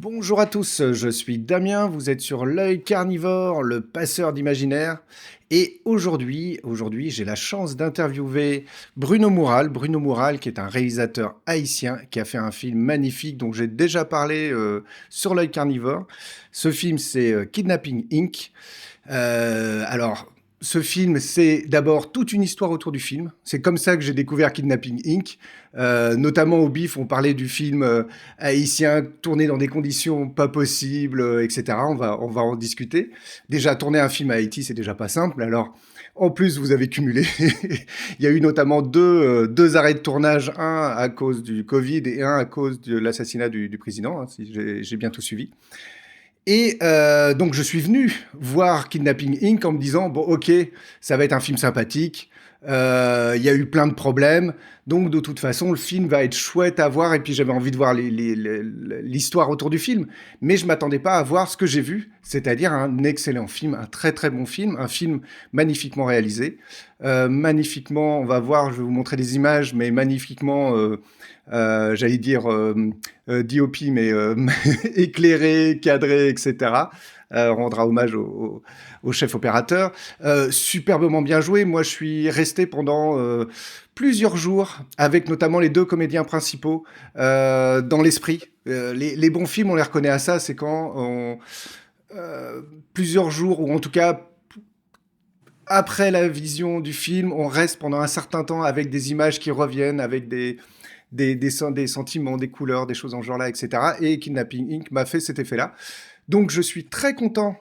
Bonjour à tous, je suis Damien, vous êtes sur l'œil carnivore, le passeur d'imaginaire. Et aujourd'hui, j'ai la chance d'interviewer Bruno Moural, qui est un réalisateur haïtien, qui a fait un film magnifique dont j'ai déjà parlé sur l'œil carnivore. Ce film, c'est Kidnapping Inc. Alors, ce film, c'est d'abord toute une histoire autour du film. C'est comme ça que j'ai découvert Kidnapping Inc. Notamment au BIF, on parlait du film haïtien tourné dans des conditions pas possibles, etc. On va en discuter. Déjà, tourner un film à Haïti, c'est déjà pas simple. Alors, en plus, vous avez cumulé. Il y a eu notamment deux arrêts de tournage, un à cause du Covid et un à cause de l'assassinat du président, hein, si j'ai bien tout suivi. Et donc je suis venu voir Kidnapping Inc. en me disant, bon ok, ça va être un film sympathique, il y a eu plein de problèmes, donc de toute façon le film va être chouette à voir, et puis j'avais envie de voir l'histoire autour du film, mais je m'attendais pas à voir ce que j'ai vu, c'est-à-dire un excellent film, un très très bon film, un film magnifiquement réalisé, magnifiquement, on va voir, je vais vous montrer des images, mais magnifiquement... j'allais dire DOP, mais éclairé, cadré, etc. Rendra hommage au chef opérateur. Superbement bien joué. Moi, je suis resté pendant plusieurs jours avec notamment les deux comédiens principaux dans l'esprit. Les bons films, on les reconnaît à ça, c'est quand plusieurs jours, ou en tout cas après la vision du film, on reste pendant un certain temps avec des images qui reviennent, avec des sentiments, des couleurs, des choses en genre-là, etc. Et Kidnapping Inc. m'a fait cet effet-là. Donc, je suis très content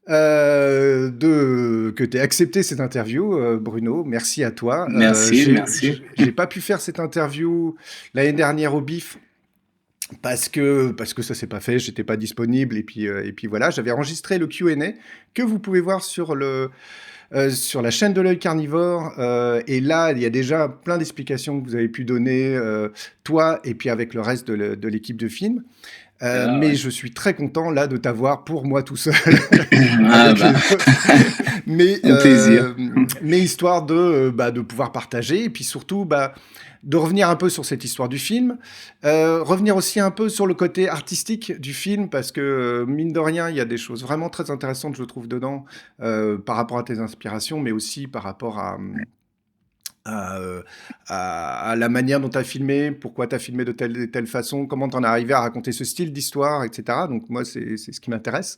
que tu aies accepté cette interview, Bruno. Merci à toi. Merci. J'ai pas pu faire cette interview l'année dernière au BIF parce que ça s'est pas fait, j'étais pas disponible. Et puis voilà, j'avais enregistré le Q&A que vous pouvez voir sur la chaîne de l'œil carnivore, et là, il y a déjà plein d'explications que vous avez pu donner, toi, et puis avec le reste de l'équipe de film. Mais je suis très content, là, de t'avoir pour moi tout seul. Ah bah, un plaisir. Mais histoire de pouvoir partager, et puis surtout, de revenir un peu sur cette histoire du film, revenir aussi un peu sur le côté artistique du film, parce que, mine de rien, il y a des choses vraiment très intéressantes, je trouve, dedans, par rapport à tes inspirations, mais aussi par rapport à la manière dont tu as filmé, pourquoi tu as filmé de telle façon, comment tu en es arrivé à raconter ce style d'histoire, etc. Donc moi, c'est ce qui m'intéresse.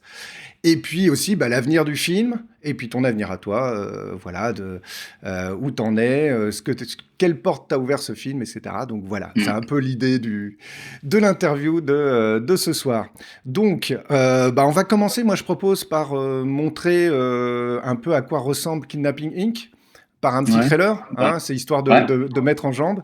Et puis aussi l'avenir du film, et puis ton avenir à toi, voilà, où t'en es, quelle porte t'as ouvert ce film, etc. Donc voilà, c'est un peu l'idée de l'interview de ce soir. Donc, on va commencer. Moi, je propose par montrer un peu à quoi ressemble Kidnapping Inc. Par un petit Ouais, trailer, hein, c'est histoire ouais. de mettre en jambe.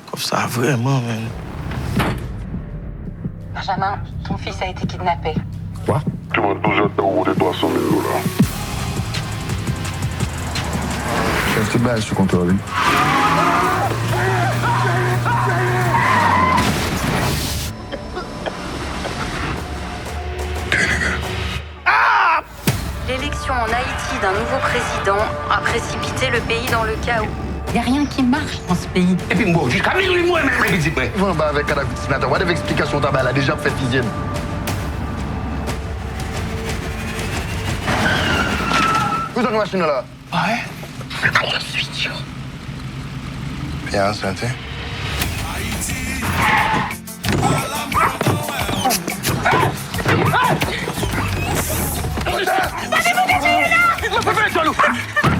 Comme ça, vraiment, man. Benjamin, ton fils a été kidnappé. Quoi? Tu m'as toujours déroulé $300 000. Chef, tu bases sous contrôle. L'élection en Haïti d'un nouveau président a précipité le pays dans le chaos. Il n'y a rien qui marche dans ce pays. Et puis, moi, jusqu'à minuit, moi, même, précis, près. Vous en bas avec un sénateur, what explication t'as elle a déjà fait physienne. Vous avez une machine là? Ouais. Je suis idiot. Bien, santé.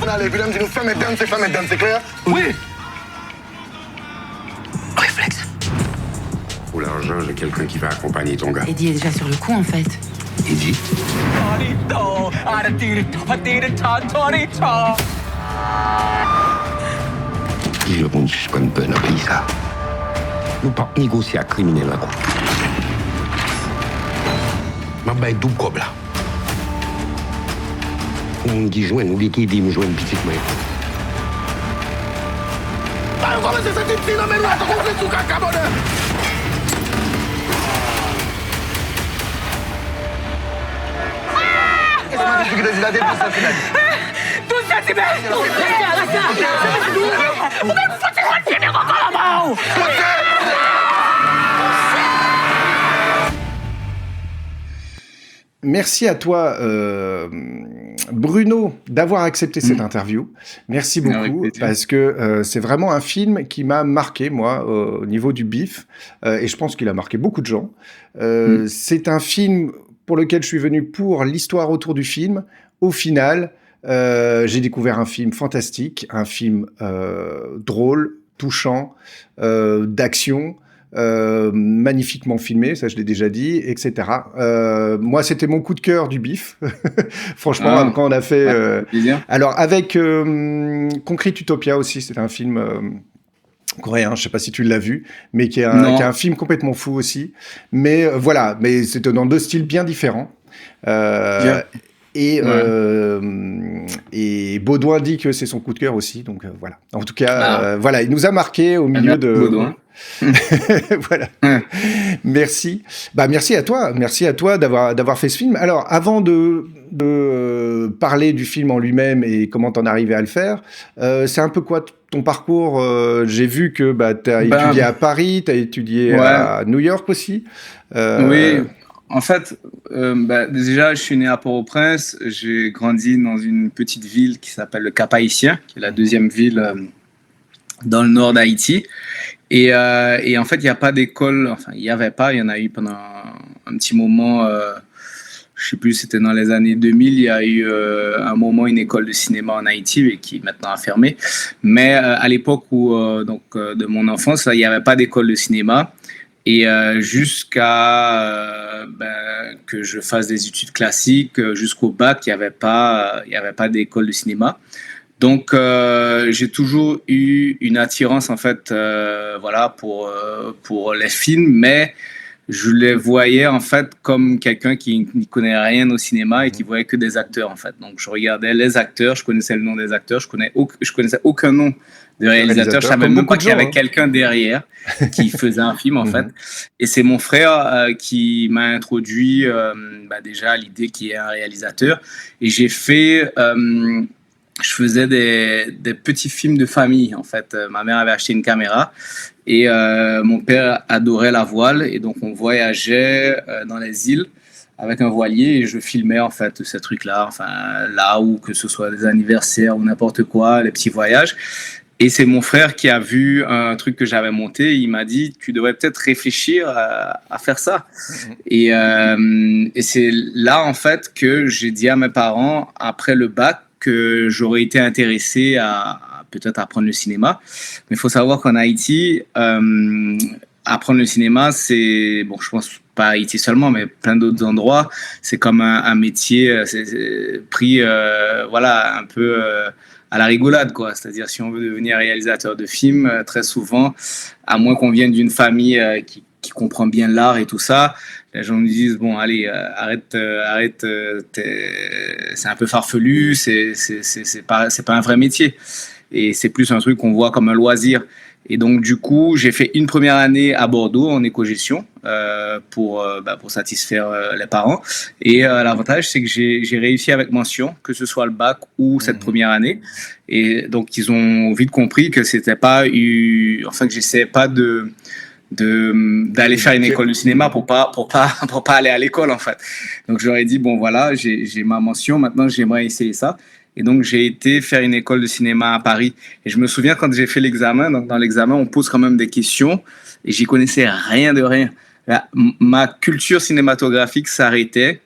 Allez, Willem, dis-nous, femme et dame, c'est clair? Oui. Réflexe. Pour l'argent, j'ai quelqu'un qui va accompagner ton gars. Eddie est déjà sur le coup, en fait. Eddie. Si le monde suspend peine à pays ça, nous pas négocier à criminel là-bas. Ma baille double comme là. On dit joint, nous liquider, me joindre petite main. Allez, on va laisser cette fille dans mes mains, on fait sous caca, bonheur. Merci à toi, Bruno, d'avoir accepté cette interview. Merci beaucoup, parce que c'est vraiment un film qui m'a marqué, moi, au niveau du bif, et je pense qu'il a marqué beaucoup de gens. C'est un film pour lequel je suis venu pour l'histoire autour du film. Au final, j'ai découvert un film fantastique, un film drôle, touchant, d'action, magnifiquement filmé, ça je l'ai déjà dit, etc. Moi, c'était mon coup de cœur du bif. Franchement, quand on a fait... alors, avec Concrete Utopia aussi, c'est un film... coréen, je sais pas si tu l'as vu, mais qui est un film complètement fou aussi. Mais voilà, mais c'est dans deux styles bien différents. Et Baudouin dit que c'est son coup de cœur aussi, donc voilà. En tout cas, voilà, il nous a marqué au milieu de... Baudouin. Voilà. Merci. Bah, merci à toi d'avoir fait ce film. Alors, avant de parler du film en lui-même et comment t'en es arrivé à le faire, c'est un peu quoi ton parcours? J'ai vu que tu as étudié à Paris, tu as étudié à New York aussi. Oui, en fait, déjà, je suis né à Port-au-Prince. J'ai grandi dans une petite ville qui s'appelle le Cap-Haïtien, qui est la deuxième ville dans le nord d'Haïti. Et en fait, il n'y a pas d'école, enfin, il n'y avait pas, il y en a eu pendant un petit moment, je sais plus, c'était dans les années 2000, il y a eu un moment une école de cinéma en Haïti, et qui maintenant a fermé. Mais à l'époque de mon enfance, là, il n'y avait pas d'école de cinéma. Et jusqu'à que je fasse des études classiques, jusqu'au bac, il n'y avait pas d'école de cinéma. Donc, j'ai toujours eu une attirance, en fait, pour les films, mais je les voyais, en fait, comme quelqu'un qui n'y connaît rien au cinéma et qui voyait que des acteurs, en fait. Donc, je regardais les acteurs, je connaissais le nom des acteurs, je connaissais aucun nom de réalisateur, je savais même pas qu'il y avait quelqu'un derrière qui faisait un film, en fait. Et c'est mon frère qui m'a introduit déjà à l'idée qu'il y ait un réalisateur. Et j'ai fait... je faisais des petits films de famille, en fait. Ma mère avait acheté une caméra et mon père adorait la voile. Et donc, on voyageait dans les îles avec un voilier et je filmais, en fait, ces trucs-là. Enfin, là où que ce soit des anniversaires ou n'importe quoi, les petits voyages. Et c'est mon frère qui a vu un truc que j'avais monté. Il m'a dit, tu devrais peut-être réfléchir à faire ça. Et c'est là, en fait, que j'ai dit à mes parents, après le bac, que j'aurais été intéressé à peut-être apprendre le cinéma. Mais il faut savoir qu'en Haïti, apprendre le cinéma, c'est, bon, je pense pas Haïti seulement, mais plein d'autres endroits, c'est comme un métier, c'est pris, un peu à la rigolade, quoi. C'est-à-dire, si on veut devenir réalisateur de films, très souvent, à moins qu'on vienne d'une famille qui comprend bien l'art et tout ça, les gens nous disent bon allez arrête, c'est un peu farfelu, c'est pas un vrai métier et c'est plus un truc qu'on voit comme un loisir. Et donc du coup j'ai fait une première année à Bordeaux en éco-gestion pour satisfaire les parents et l'avantage c'est que j'ai réussi avec mention, que ce soit le bac ou cette première année, et donc ils ont vite compris que c'était pas que j'essayais pas d'aller faire une école de cinéma pour pas aller à l'école, en fait. Donc j'aurais dit bon voilà, j'ai ma mention, maintenant j'aimerais essayer ça. Et donc j'ai été faire une école de cinéma à Paris. Et je me souviens quand j'ai fait l'examen, donc dans l'examen on pose quand même des questions et j'y connaissais rien de rien. Ma culture cinématographique s'arrêtait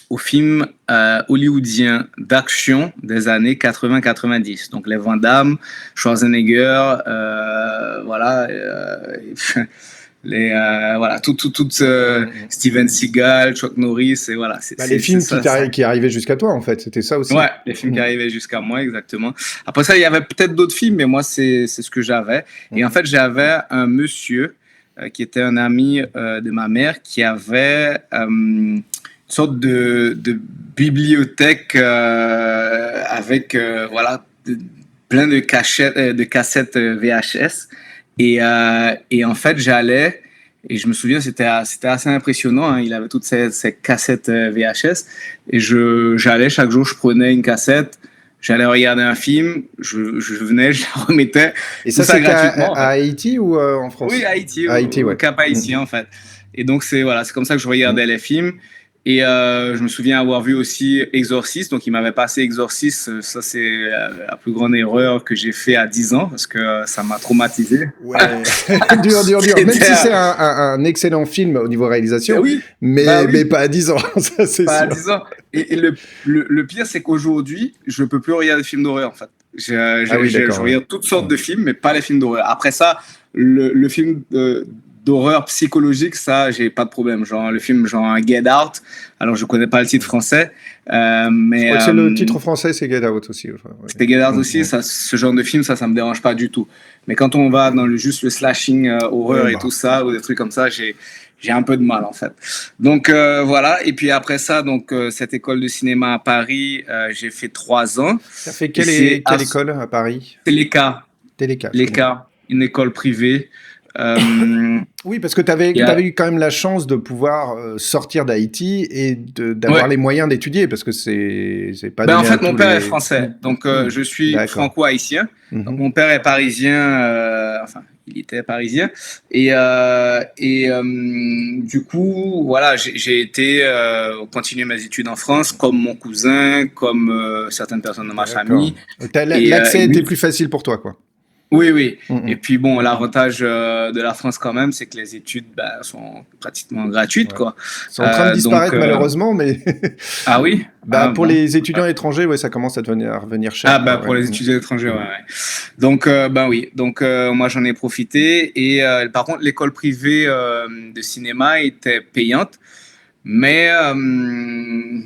aux films hollywoodiens d'action des années 80-90. Donc les Van Damme, Schwarzenegger, Steven Seagal, Chuck Norris, et voilà. Les films qui arrivaient jusqu'à toi, en fait, c'était ça aussi. Ouais, les films qui arrivaient jusqu'à moi, exactement. Après ça, il y avait peut-être d'autres films, mais moi, c'est ce que j'avais. Et en fait, j'avais un monsieur qui était un ami de ma mère, qui avait une sorte de bibliothèque avec plein de cassettes VHS. Et en fait, j'allais Et je me souviens, c'était assez impressionnant. Hein. Il avait toutes ces cassettes VHS. Et j'allais chaque jour, je prenais une cassette, j'allais regarder un film, je venais, je la remettais. Et ça, c'était à Haïti ou en France? Oui, à Haïti, Haïti, au Cap Haïtien, en fait. Et donc, c'est comme ça que je regardais les films. Et je me souviens avoir vu aussi Exorcist. Donc, il m'avait passé Exorcist. Ça, c'est la plus grande erreur que j'ai fait à 10 ans parce que ça m'a traumatisé. Ouais, dur. Même si c'est un excellent film au niveau réalisation, oui. Mais pas à 10 ans, ça c'est pas sûr. À 10 ans. Et le pire, c'est qu'aujourd'hui, je ne peux plus regarder des films d'horreur, en fait. Je regarde toutes sortes de films, mais pas les films d'horreur. Après ça, le film d'horreur psychologique, ça, j'ai pas de problème. Genre le film, genre Get Out. Alors, je connais pas le titre français, mais je crois que c'est le titre français, c'est Get Out aussi. Ouais. C'était Get Out aussi. Ça, ce genre de film, ça me dérange pas du tout. Mais quand on va dans juste le slashing horreur et tout ça, ou des trucs comme ça, j'ai un peu de mal en fait. Donc voilà. Et puis après ça, donc cette école de cinéma à Paris, j'ai fait 3 ans. Ça fait quelle école à Paris? Téléca. Téléca. Une école privée. Oui, parce que tu avais eu quand même la chance de pouvoir sortir d'Haïti et d'avoir les moyens d'étudier, parce que c'est pas donné en fait, mon père est français, donc je suis franco-haïtien. Donc, mon père est parisien, il était parisien, et du coup, voilà, j'ai été continuer mes études en France, comme mon cousin, comme certaines personnes de ma famille. L'accès était plus facile pour toi, quoi. Oui. Et puis bon, l'avantage de la France quand même, c'est que les études sont pratiquement gratuites, quoi. C'est en train de disparaître malheureusement, mais. Ah oui. Pour les étudiants étrangers, ça commence à revenir cher. Pour les étudiants étrangers, ouais. Donc oui. Donc moi j'en ai profité et par contre l'école privée de cinéma était payante. Mais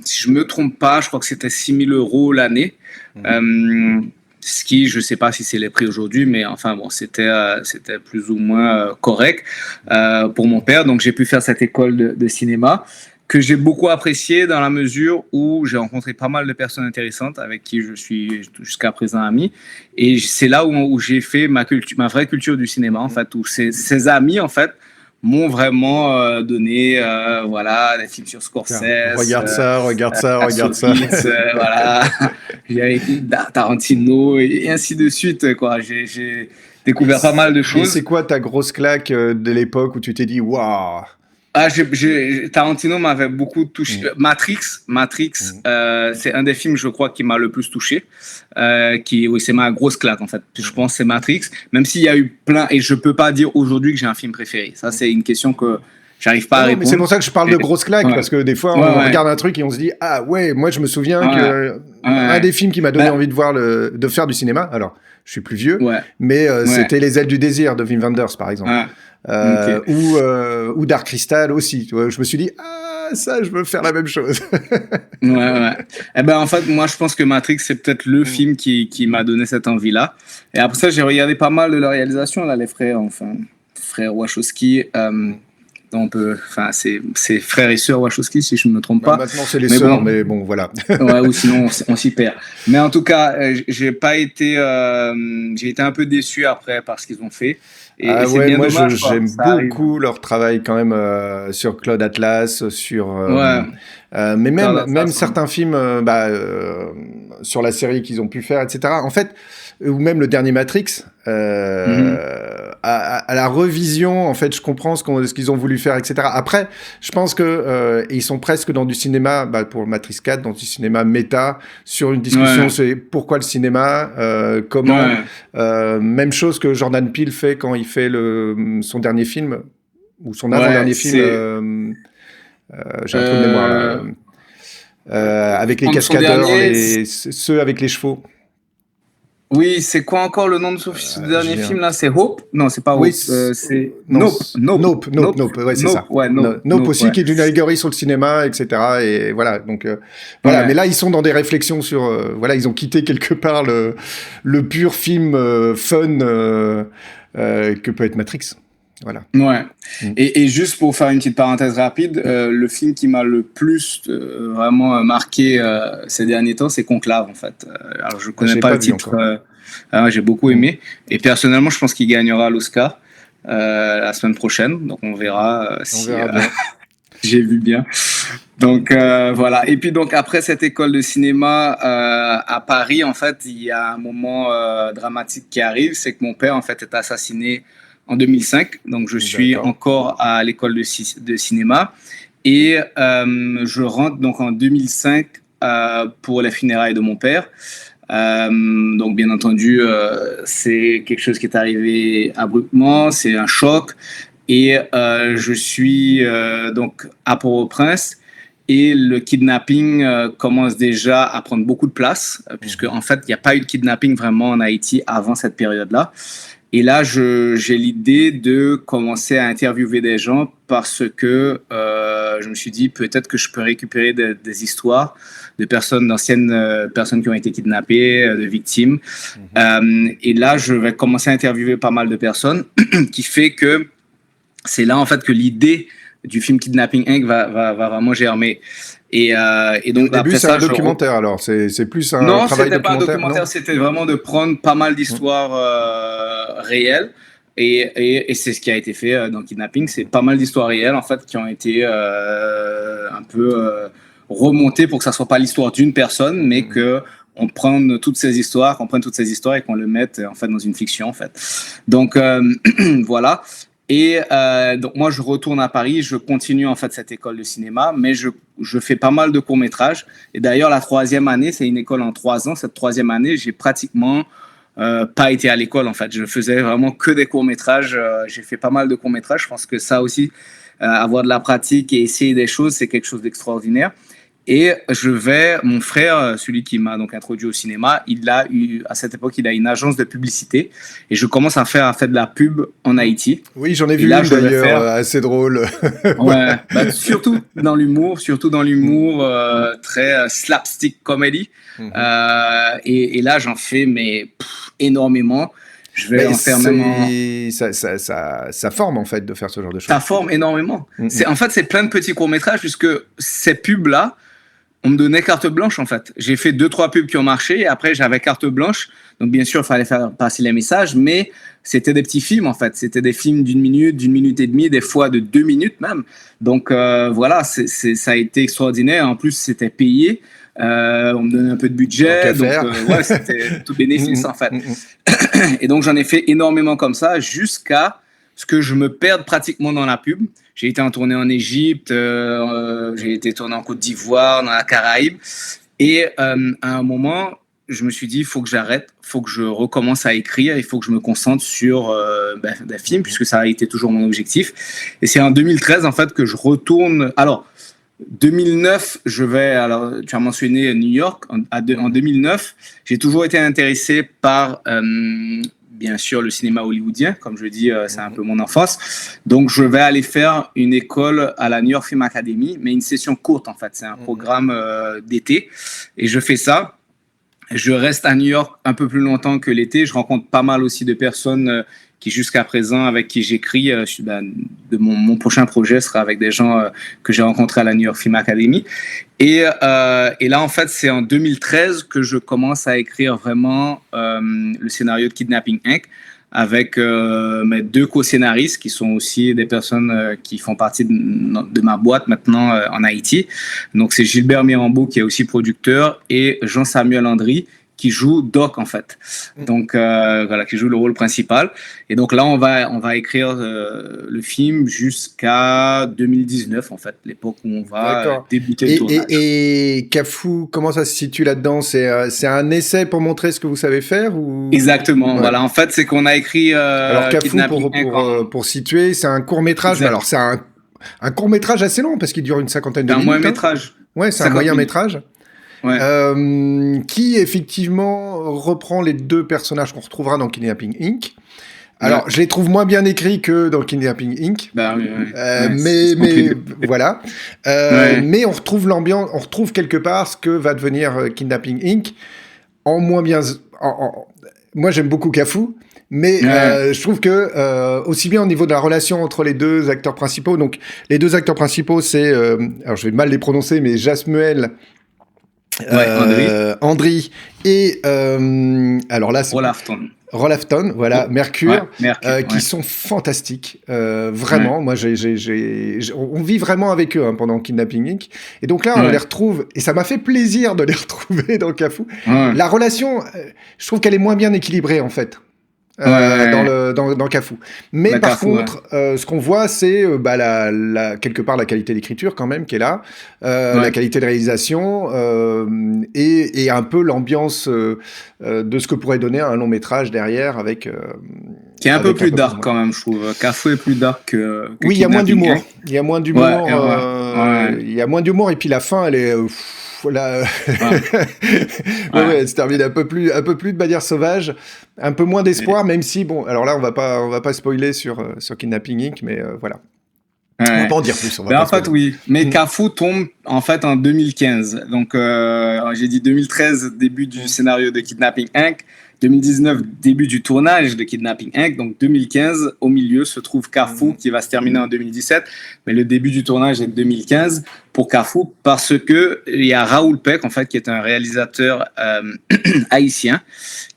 si je me trompe pas, je crois que c'était 6 000 € l'année. Ce qui, je ne sais pas si c'est les prix aujourd'hui, mais enfin bon, c'était plus ou moins correct pour mon père. Donc j'ai pu faire cette école de cinéma que j'ai beaucoup appréciée dans la mesure où j'ai rencontré pas mal de personnes intéressantes avec qui je suis jusqu'à présent ami. Et c'est là où j'ai fait ma vraie culture du cinéma, en fait, où ces amis, en fait, m'ont vraiment donné des films sur Scorsese. Regarde ça. Voilà. J'ai Tarantino et ainsi de suite, quoi. J'ai découvert pas mal de choses. Et c'est quoi ta grosse claque de l'époque où tu t'es dit waouh? Tarantino m'avait beaucoup touché. Matrix, c'est un des films, je crois, qui m'a le plus touché. C'est ma grosse claque, en fait. Je pense que c'est Matrix, même s'il y a eu plein, et je peux pas dire aujourd'hui que j'ai un film préféré. Ça, c'est une question que j'arrive pas à répondre. Mais c'est pour ça que je parle de grosse claque, parce que des fois, on regarde un truc et on se dit, ah ouais, moi je me souviens un des films qui m'a donné envie de faire du cinéma. Alors, je suis plus vieux, mais c'était Les Ailes du désir de Wim Wenders, par exemple. Ou Dark Crystal aussi. Je me suis dit, ça, je veux faire la même chose. En fait, moi, je pense que Matrix, c'est peut-être le film qui m'a donné cette envie-là. Et après ça, j'ai regardé pas mal de la réalisation, là, les frères Wachowski. C'est frères et sœurs Wachowski, si je ne me trompe pas. Maintenant, c'est les sœurs, mais bon, voilà. Ou sinon, on s'y perd. Mais en tout cas, j'ai été un peu déçu après par ce qu'ils ont fait. Et c'est bien moi, dommage, j'aime beaucoup leur travail quand même sur Cloud Atlas, mais même certains films sur la série qu'ils ont pu faire, etc. En fait, ou même le dernier Matrix, à la revision, en fait, je comprends ce qu'ils ont voulu faire, etc. Après, je pense que ils sont presque dans du cinéma, pour Matrix 4, dans du cinéma méta, sur une discussion, c'est pourquoi le cinéma, comment, même chose que Jordan Peele fait quand il fait son dernier film, ou son avant-dernier film, j'ai un trou de mémoire là, avec les cascadeurs, ceux avec les chevaux. Oui, c'est quoi encore le nom de ce dernier film là? C'est Hope? Non, c'est pas Hope. C'est Nope. Ouais, c'est ça. Nope aussi, qui est une allégorie sur le cinéma, etc. Et voilà. Donc voilà. Mais là, ils sont dans des réflexions sur. Ils ont quitté quelque part le pur film fun que peut être Matrix. Voilà. Et juste pour faire une petite parenthèse rapide, le film qui m'a le plus vraiment marqué ces derniers temps, c'est Conclave, en fait. Alors, je connais pas le titre. J'ai beaucoup aimé. Et personnellement, je pense qu'il gagnera l'Oscar. la semaine prochaine. Donc on verra si bien. j'ai vu bien. Donc voilà. Et puis donc après cette école de cinéma à Paris, en fait, il y a un moment dramatique qui arrive, c'est que mon père en fait est assassiné en 2005. Donc je suis encore à l'école de cinéma et je rentre donc en 2005 pour les funérailles de mon père. Donc bien entendu, c'est quelque chose qui est arrivé abruptement, c'est un choc. Et je suis donc à Port-au-Prince et le kidnapping commence déjà à prendre beaucoup de place, puisque en fait, il n'y a pas eu de kidnapping vraiment en Haïti avant cette période-là. Et là, j'ai l'idée de commencer à interviewer des gens parce que je me suis dit peut-être que je peux récupérer des histoires de d'anciennes personnes qui ont été kidnappées, de victimes. Et là, je vais commencer à interviewer pas mal de personnes, qui fait que c'est là en fait que l'idée du film Kidnapping Inc. va vraiment germer. Et donc au début, c'est un documentaire alors, c'est plus un travail documentaire. Non, c'était pas un documentaire, c'était vraiment de prendre pas mal d'histoires réelles. Et c'est ce qui a été fait dans Kidnapping. C'est pas mal d'histoires réelles en fait qui ont été un peu remontées pour que ça soit pas l'histoire d'une personne, mais que on prenne toutes ces histoires et qu'on le mette en fait dans une fiction en fait. Donc voilà. Et donc moi je retourne à Paris, je continue en fait cette école de cinéma, mais je fais pas mal de courts-métrages. Et d'ailleurs la 3e année, c'est une école en 3 ans. Cette 3e année, j'ai pratiquement pas été à l'école en fait. Je faisais vraiment que des courts-métrages. J'ai fait pas mal de courts-métrages. Je pense que ça aussi, avoir de la pratique et essayer des choses, c'est quelque chose d'extraordinaire. Et mon frère, celui qui m'a donc introduit au cinéma, à cette époque, il a une agence de publicité et je commence à faire de la pub en Haïti. Oui, j'en ai vu une d'ailleurs, assez drôle. Ouais, surtout dans l'humour, très slapstick comedy. Et là, j'en fais énormément. Je vais en faire même ça forme en fait de faire ce genre de choses. Ça forme énormément. En fait, c'est plein de petits courts-métrages puisque ces pubs-là, on me donnait carte blanche en fait. J'ai fait 2-3 pubs qui ont marché et après j'avais carte blanche. Donc bien sûr, il fallait faire passer les messages, mais c'était des petits films en fait. C'était des films d'1 minute, d'1 minute et demie, des fois de 2 minutes même. Donc voilà, ça a été extraordinaire. En plus, c'était payé. On me donnait un peu de budget. Donc ouais, c'était tout bénéfice en fait. Et donc j'en ai fait énormément comme ça jusqu'à ce que je me perde pratiquement dans la pub. J'ai été en tournée en Égypte, j'ai été tourné en Côte d'Ivoire, dans la Caraïbe. Et à un moment, je me suis dit, il faut que j'arrête, il faut que je recommence à écrire, il faut que je me concentre sur des films, puisque ça a été toujours mon objectif. Et c'est en 2013, en fait, que je retourne... Alors, 2009, tu as mentionné New York. En 2009, j'ai toujours été intéressé par... bien sûr, le cinéma hollywoodien, comme je dis, c'est un peu mon enfance. Donc, je vais aller faire une école à la New York Film Academy, mais une session courte, en fait. C'est un programme d'été. Et je fais ça. Je reste à New York un peu plus longtemps que l'été. Je rencontre pas mal aussi de personnes qui, jusqu'à présent, avec qui j'écris. Mon prochain projet sera avec des gens que j'ai rencontrés à la New York Film Academy. Et là, en fait, c'est en 2013 que je commence à écrire vraiment le scénario de Kidnapping Inc. avec mes 2 co-scénaristes qui sont aussi des personnes qui font partie de ma boîte maintenant en Haïti. Donc, c'est Gilbert Mirambeau qui est aussi producteur et Jean-Samuel Andry qui joue Doc en fait. Donc voilà, qui joue le rôle principal. Et donc là, on va écrire le film jusqu'à 2019 en fait, l'époque où on va débuter le tournage. Et Cafou, comment ça se situe là-dedans ? C'est un essai pour montrer ce que vous savez faire ou... Exactement. Ouais. Voilà, en fait, c'est qu'on a écrit. Alors Cafou, pour situer, c'est un court métrage. Alors c'est un court métrage assez long parce qu'il dure une 50aine de minutes. Un moyen métrage. Ouais, c'est un moyen métrage. Ouais. Qui effectivement reprend les 2 personnages qu'on retrouvera dans Kidnapping Inc. Alors, je les trouve moins bien écrits que dans Kidnapping Inc. Mais voilà. Mais on retrouve l'ambiance, on retrouve quelque part ce que va devenir Kidnapping Inc. En moins bien. Moi, j'aime beaucoup Cafou. Mais je trouve que aussi bien au niveau de la relation entre les 2 acteurs principaux, donc les 2 acteurs principaux, c'est alors je vais mal les prononcer, mais Jasmuel Andry et alors là, c'est Rolafton, voilà, Mercure, qui sont fantastiques, vraiment. Moi, on vit vraiment avec eux pendant Kidnapping Inc. Et donc là, on les retrouve, et ça m'a fait plaisir de les retrouver dans Cafou. La relation, je trouve qu'elle est moins bien équilibrée en fait. Dans Cafou. Mais par contre, ce qu'on voit, c'est quelque part la qualité d'écriture quand même qui est là, la qualité de réalisation et un peu l'ambiance de ce que pourrait donner un long métrage derrière avec... qui est un peu plus dark quand même, je trouve. Cafou est plus dark que oui, il y a moins d'humour. Il y a moins d'humour. Il y a moins d'humour et puis la fin, elle est... Là, elle se termine un peu plus de manière sauvage, un peu moins d'espoir, même si bon, alors là on va pas spoiler sur Kidnapping Inc, mais voilà. On va pas en dire plus. En fait, oui. Mais Cafou tombe en fait en 2015. Donc j'ai dit 2013 début du scénario de Kidnapping Inc. 2019 début du tournage de Kidnapping Inc. Donc 2015 au milieu se trouve Cafou qui va se terminer en 2017. Mais le début du tournage est 2015 pour Cafou parce que il y a Raoul Peck en fait qui est un réalisateur haïtien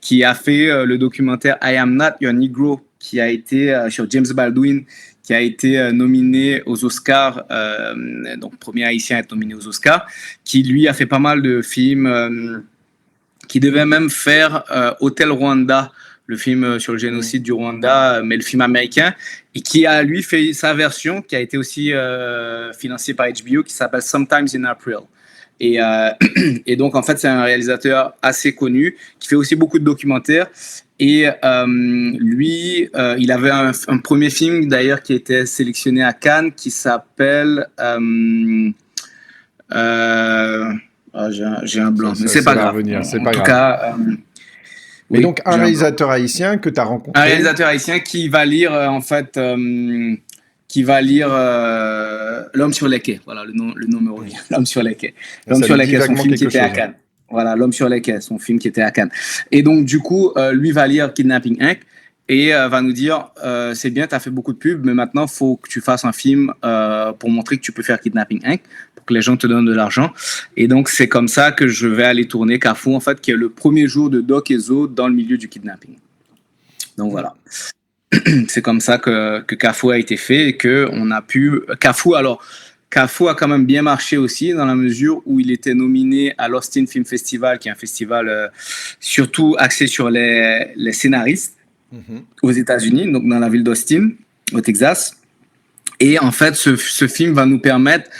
qui a fait le documentaire I Am Not Your Negro qui a été sur James Baldwin qui a été nominé aux Oscars, donc premier haïtien à être nominé aux Oscars, qui lui a fait pas mal de films, qui devait même faire Hotel Rwanda, le film sur le génocide du Rwanda, mais le film américain, et qui a lui fait sa version, qui a été aussi financée par HBO, qui s'appelle Sometimes in April. Et donc, en fait, c'est un réalisateur assez connu, qui fait aussi beaucoup de documentaires. Et lui, il avait un premier film, d'ailleurs, qui était sélectionné à Cannes, qui s'appelle... j'ai un blanc, mais c'est pas grave. En tout cas... mais donc, un réalisateur haïtien que tu as rencontré... Un réalisateur haïtien qui va lire, en fait... L'homme sur les quais. Voilà, le nom me revient. L'homme sur les quais. L'homme sur les quais, son film qui était à Cannes. Voilà, L'homme sur les quais, son film qui était à Cannes. Et donc, du coup, lui va lire Kidnapping Inc. et va nous dire c'est bien, tu as fait beaucoup de pubs, mais maintenant, il faut que tu fasses un film pour montrer que tu peux faire Kidnapping Inc. pour que les gens te donnent de l'argent. Et donc, c'est comme ça que je vais aller tourner Cafou, en fait, qui est le premier jour de Doc et Zo dans le milieu du kidnapping. Donc, voilà. C'est comme ça que Cafou a été fait et qu'on a pu... Cafou a quand même bien marché aussi dans la mesure où il était nominé à l'Austin Film Festival, qui est un festival surtout axé sur les scénaristes aux États-Unis, donc dans la ville d'Austin, au Texas. Et en fait, ce film va nous permettre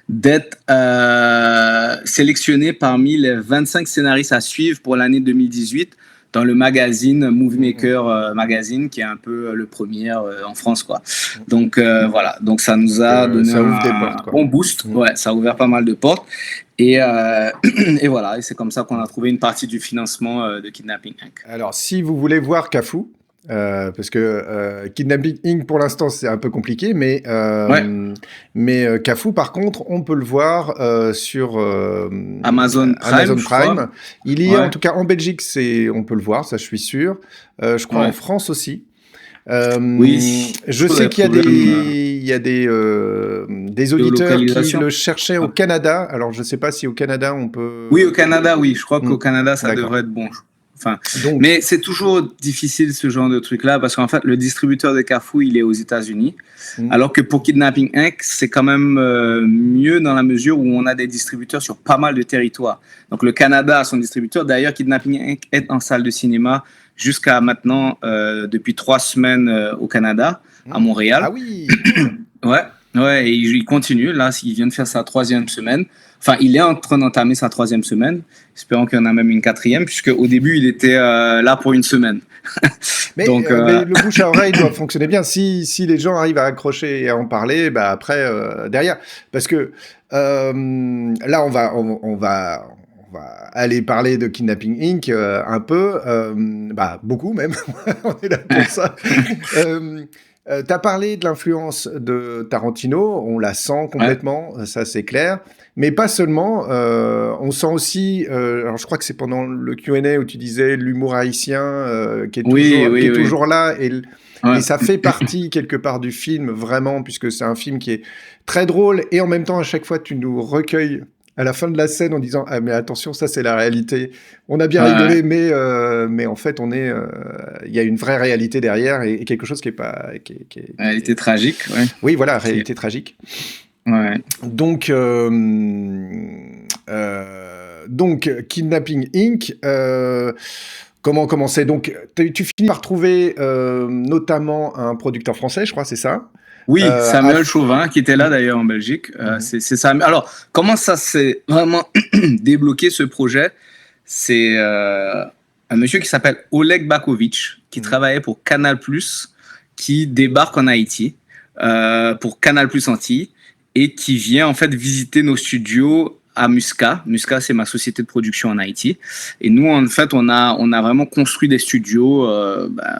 d'être sélectionné parmi les 25 scénaristes à suivre pour l'année 2018 dans le magazine Movie Maker Magazine, qui est un peu le premier en France, quoi. Donc voilà, donc ça nous a donné un bon boost. Ouais, ça a ouvert pas mal de portes. Et voilà, et c'est comme ça qu'on a trouvé une partie du financement de Kidnapping Inc. Alors, si vous voulez voir Cafou, parce que Kidnapping Inc. pour l'instant c'est un peu compliqué, mais Cafou par contre on peut le voir sur Amazon Prime. Il y a en tout cas en Belgique, on peut le voir, ça je suis sûr. Je crois en France aussi. Oui, je sais qu'il y a des auditeurs qui le cherchaient au Canada. Alors je sais pas si au Canada on peut. Oui, au Canada, oui. Je crois qu'au Canada ça devrait être bon. Enfin, mais c'est toujours difficile ce genre de truc-là parce qu'en fait, le distributeur de Cafou, il est aux États-Unis, alors que pour Kidnapping Inc., c'est quand même mieux dans la mesure où on a des distributeurs sur pas mal de territoires. Donc le Canada a son distributeur. D'ailleurs, Kidnapping Inc. est en salle de cinéma jusqu'à maintenant depuis 3 semaines au Canada, à Montréal. Ah oui. Ouais, et il continue. Là, il vient de faire sa 3e semaine. Enfin, il est en train d'entamer sa 3e semaine. Espérons qu'il y en a même une 4e, puisque au début, il était là pour une semaine. Mais, donc, mais le bouche à oreille doit fonctionner bien. Si les gens arrivent à accrocher et à en parler, bah après, derrière. Parce que là, on va aller parler de Kidnapping Inc. Un peu, beaucoup même. On est là pour ça. T'as parlé de l'influence de Tarantino, on la sent complètement, ça c'est clair, mais pas seulement, on sent aussi, alors je crois que c'est pendant le Q&A où tu disais l'humour haïtien qui est toujours là, et ça fait partie quelque part du film, vraiment, puisque c'est un film qui est très drôle, et en même temps à chaque fois tu nous recueilles à la fin de la scène en disant: «Ah mais attention, ça c'est la réalité. On a bien Ouais, rigolé, mais en fait il y a une vraie réalité derrière et quelque chose qui est pas qui réalité est» tragique, ouais. oui voilà, Qui est- réalité tragique. Ouais. Donc Kidnapping Inc., comment c'est? Donc tu finis par trouver, notamment un producteur français, je crois, c'est ça? Oui, Samuel Af Chauvin, qui était là d'ailleurs en Belgique. Mmh. C'est ça. Alors, comment ça s'est vraiment débloqué ce projet? C'est un monsieur qui s'appelle Oleg Bakovitch, qui travaillait pour Canal+, qui débarque en Haïti pour Canal+ Antilles et qui vient en fait visiter nos studios à Muscat. Muscat, c'est ma société de production en Haïti. Et nous, en fait, on a vraiment construit des studios,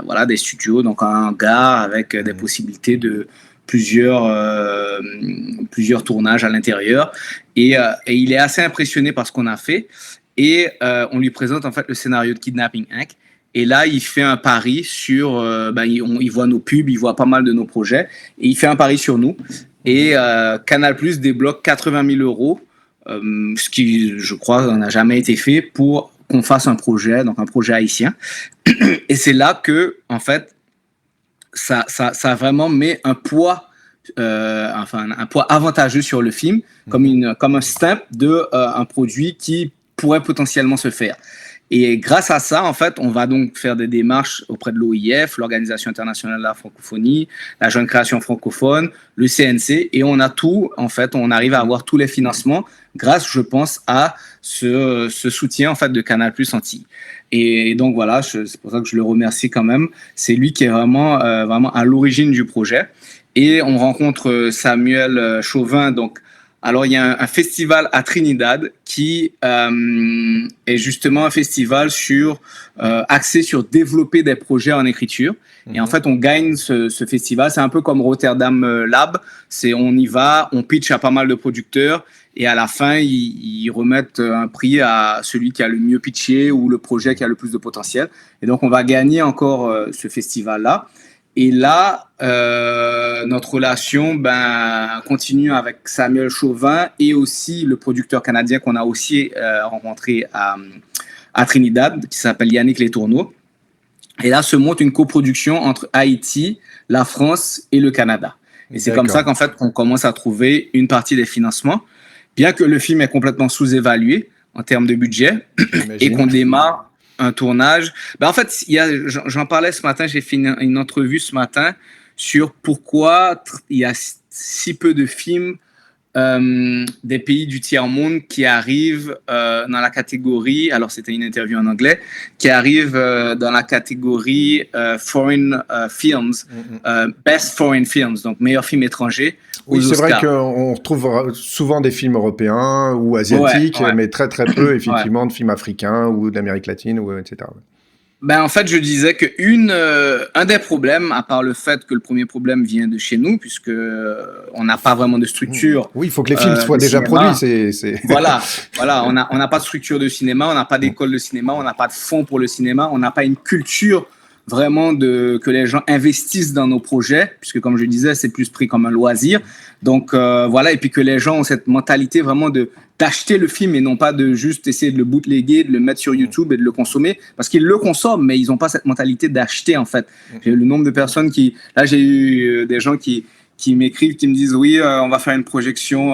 voilà, des studios, donc un hangar avec des possibilités de plusieurs tournages à l'intérieur. Et il est assez impressionné par ce qu'on a fait. Et on lui présente en fait le scénario de Kidnapping Inc. Et là, il fait un pari sur, il voit nos pubs, il voit pas mal de nos projets, et il fait un pari sur nous. Et Canal+ débloque 80 000 euros, ce qui, je crois, n'a jamais été fait pour qu'on fasse un projet, donc un projet haïtien. Et c'est là que, en fait, ça vraiment met un poids, un poids avantageux sur le film, comme un stamp de un produit qui pourrait potentiellement se faire. Et grâce à ça, en fait, on va donc faire des démarches auprès de l'OIF, l'Organisation internationale de la francophonie, la Jeune Création francophone, le CNC, et on a tout, en fait, on arrive à avoir tous les financements grâce, je pense, à ce soutien, en fait, de Canal+ Antilles. Et donc, voilà, c'est pour ça que je le remercie quand même. C'est lui qui est vraiment à l'origine du projet. Et on rencontre Samuel Chauvin, donc. Alors, il y a un festival à Trinidad qui est justement un festival axé sur développer des projets en écriture. Et en fait, on gagne ce festival. C'est un peu comme Rotterdam Lab. On y va, on pitch à pas mal de producteurs et à la fin, ils remettent un prix à celui qui a le mieux pitché ou le projet qui a le plus de potentiel. Et donc, on va gagner encore ce festival-là. Et là, notre relation continue avec Samuel Chauvin et aussi le producteur canadien qu'on a aussi rencontré à Trinidad, qui s'appelle Yannick Letourneau. Et là se monte une coproduction entre Haïti, la France et le Canada. Et c'est comme ça qu'en fait, on commence à trouver une partie des financements, bien que le film est complètement sous-évalué en termes de budget et qu'on démarre un tournage. En fait, j'en parlais ce matin, j'ai fait une entrevue ce matin sur pourquoi il y a si peu de films des pays du tiers-monde qui arrivent dans la catégorie, alors c'était une interview en anglais, qui arrivent dans la catégorie Foreign Films, Best Foreign Films, donc meilleur film étranger. Oui, c'est vrai qu'on retrouve souvent des films européens ou asiatiques, mais très très peu effectivement de films africains ou d'Amérique latine, etc. En fait, je disais que un des problèmes, à part le fait que le premier problème vient de chez nous, puisque on n'a pas vraiment de structure. Oui, il faut que les films soient déjà produits. Voilà, on n'a pas de structure de cinéma, on n'a pas d'école de cinéma, on n'a pas de fonds pour le cinéma, on n'a pas une culture vraiment que les gens investissent dans nos projets, puisque comme je disais, c'est plus pris comme un loisir. Donc voilà, et puis que les gens ont cette mentalité vraiment d'acheter le film et non pas de juste essayer de le bootleguer, de le mettre sur YouTube et de le consommer, parce qu'ils le consomment, mais ils n'ont pas cette mentalité d'acheter en fait. J'ai le nombre de personnes là j'ai eu des gens qui m'écrivent, qui me disent oui, on va faire une projection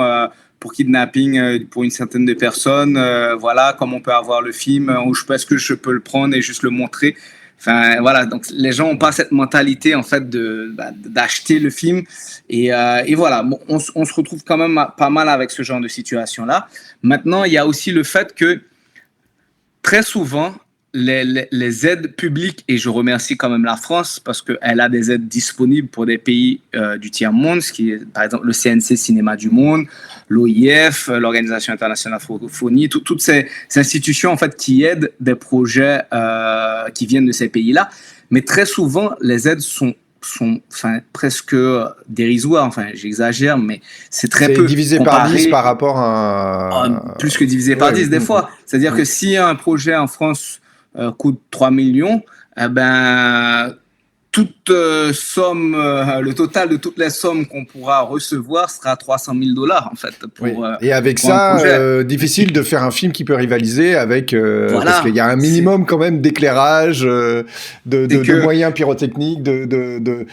pour Kidnapping pour une certaine de personnes, voilà, comme on peut avoir le film, est-ce que je peux le prendre et juste le montrer. Enfin, voilà, donc les gens n'ont pas cette mentalité en fait d'acheter le film et voilà, on se retrouve quand même pas mal avec ce genre de situation-là. Maintenant, il y a aussi le fait que très souvent, les aides publiques, et je remercie quand même la France parce qu'elle a des aides disponibles pour des pays du tiers-monde, ce qui est par exemple le CNC Cinéma du Monde, l'OIF, l'Organisation internationale de la francophonie, toutes ces institutions en fait qui aident des projets qui viennent de ces pays-là. Mais très souvent, les aides sont presque dérisoires, j'exagère, mais c'est très peu. Divisé par 10 par rapport à... Plus que divisé par 10 des fois. C'est-à-dire que si un projet en France coûte 3 millions, somme, le total de toutes les sommes qu'on pourra recevoir sera $300,000 en fait. Et avec pour un ça, projet. difficile de faire un film qui peut rivaliser avec, Voilà. parce qu'il y a un minimum quand même d'éclairage, de moyens pyrotechniques, de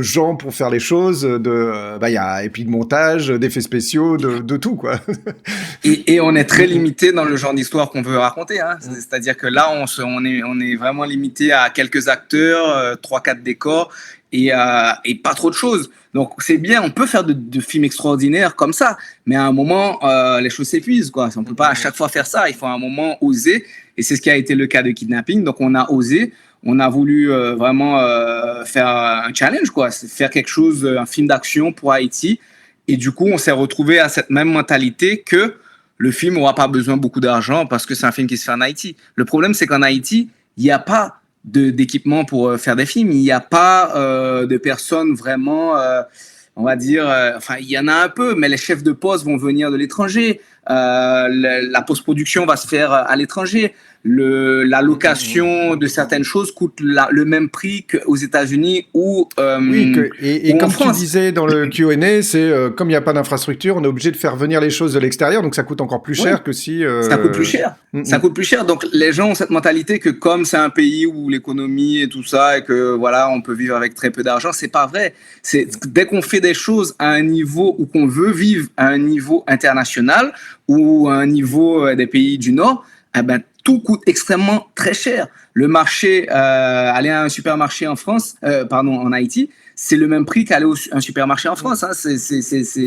gens pour faire les choses, et puis de montage, d'effets spéciaux, de tout quoi. Et on est très limité dans le genre d'histoire qu'on veut raconter. Hein. C'est-à-dire que là, on est vraiment limité à quelques acteurs, 3-4 décors et pas trop de choses. Donc c'est bien, on peut faire de films extraordinaires comme ça, mais à un moment, les choses s'épuisent, quoi. On peut pas à chaque fois faire ça. Il faut à un moment oser, et c'est ce qui a été le cas de Kidnapping. Donc on a osé, on a voulu vraiment faire un challenge, quoi, faire quelque chose, un film d'action pour Haïti. Et du coup, on s'est retrouvé à cette même mentalité que le film n'aura pas besoin de beaucoup d'argent parce que c'est un film qui se fait en Haïti. Le problème, c'est qu'en Haïti, il n'y a pas d'équipement pour faire des films. Il n'y a pas de personnes vraiment, on va dire, enfin, il y en a un peu, mais les chefs de poste vont venir de l'étranger. La post-production va se faire à l'étranger. La location de certaines choses coûte le même prix qu'aux États-Unis ou et ou en comme France. tu disais dans le Q&A, c'est comme il n'y a pas d'infrastructure, on est obligé de faire venir les choses de l'extérieur, donc ça coûte encore plus cher que si... Ça coûte plus cher. Ça coûte plus cher. Donc les gens ont cette mentalité que comme c'est un pays où l'économie et tout ça et que voilà, on peut vivre avec très peu d'argent, c'est pas vrai. C'est dès qu'on fait des choses à un niveau où qu'on veut vivre à un niveau international ou à un niveau des pays du Nord, eh ben tout coûte extrêmement très cher. Le marché, aller à un supermarché en France, en Haïti, c'est le même prix qu'aller à un supermarché en France. Hein.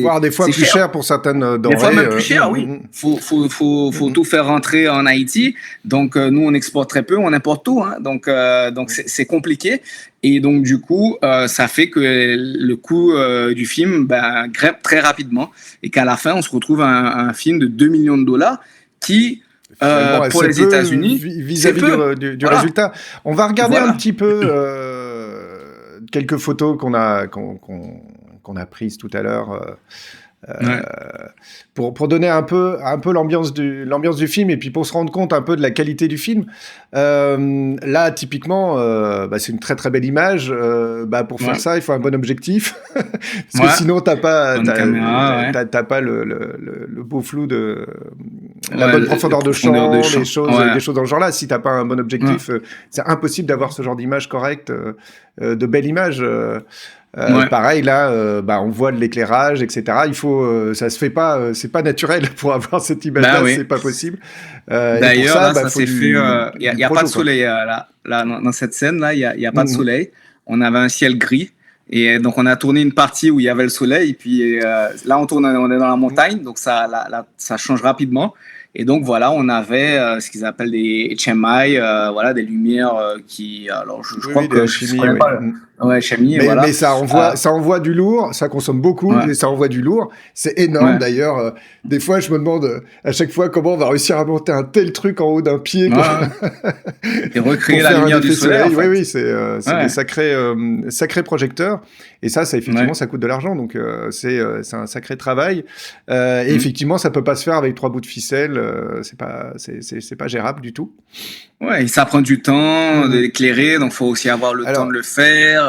Voire des fois plus cher pour certaines denrées. Des fois même plus cher, oui. Faut tout faire rentrer en Haïti. Donc, nous, on exporte très peu, on importe tout. Hein. Donc c'est compliqué. Et donc, du coup, ça fait que le coût du film grimpe très rapidement et qu'à la fin, on se retrouve un film de $2 millions qui... pour les États-Unis, vis-à-vis du résultat. On va regarder un petit peu quelques photos qu'on a prises tout à l'heure pour donner un peu l'ambiance du film et puis pour se rendre compte un peu de la qualité du film. Là, typiquement, c'est une très très belle image. Pour faire ça, il faut un bon objectif parce que sinon t'as pas le beau flou de la bonne profondeur de champ, des choses dans ce genre-là. Si t'as pas un bon objectif, c'est impossible d'avoir ce genre d'image correcte, de belle image. Pareil là, on voit de l'éclairage, etc. Il faut, ça se fait pas, c'est pas naturel pour avoir cette image-là, c'est pas possible. D'ailleurs, ça s'est fait. Il y a pas de soleil là dans cette scène là. Il y a pas de soleil. On avait un ciel gris. Et donc, on a tourné une partie où il y avait le soleil. Et puis là, on est dans la montagne. Donc, ça change rapidement. Et donc, voilà, on avait ce qu'ils appellent des HMI, des lumières qui... Alors, je crois que... chimie, chimie, mais ça envoie du lourd, ça consomme beaucoup, et ça envoie du lourd. C'est énorme, d'ailleurs. Des fois, je me demande à chaque fois comment on va réussir à monter un tel truc en haut d'un pied. Et recréer la lumière du soleil. En fait. Oui, c'est des sacrés projecteurs. Et ça effectivement, ça coûte de l'argent. Donc, c'est un sacré travail. Et effectivement, ça peut pas se faire avec 3 bouts de ficelle. C'est pas gérable du tout. Ouais, et ça prend du temps de l'éclairer, donc faut aussi avoir le temps de le faire.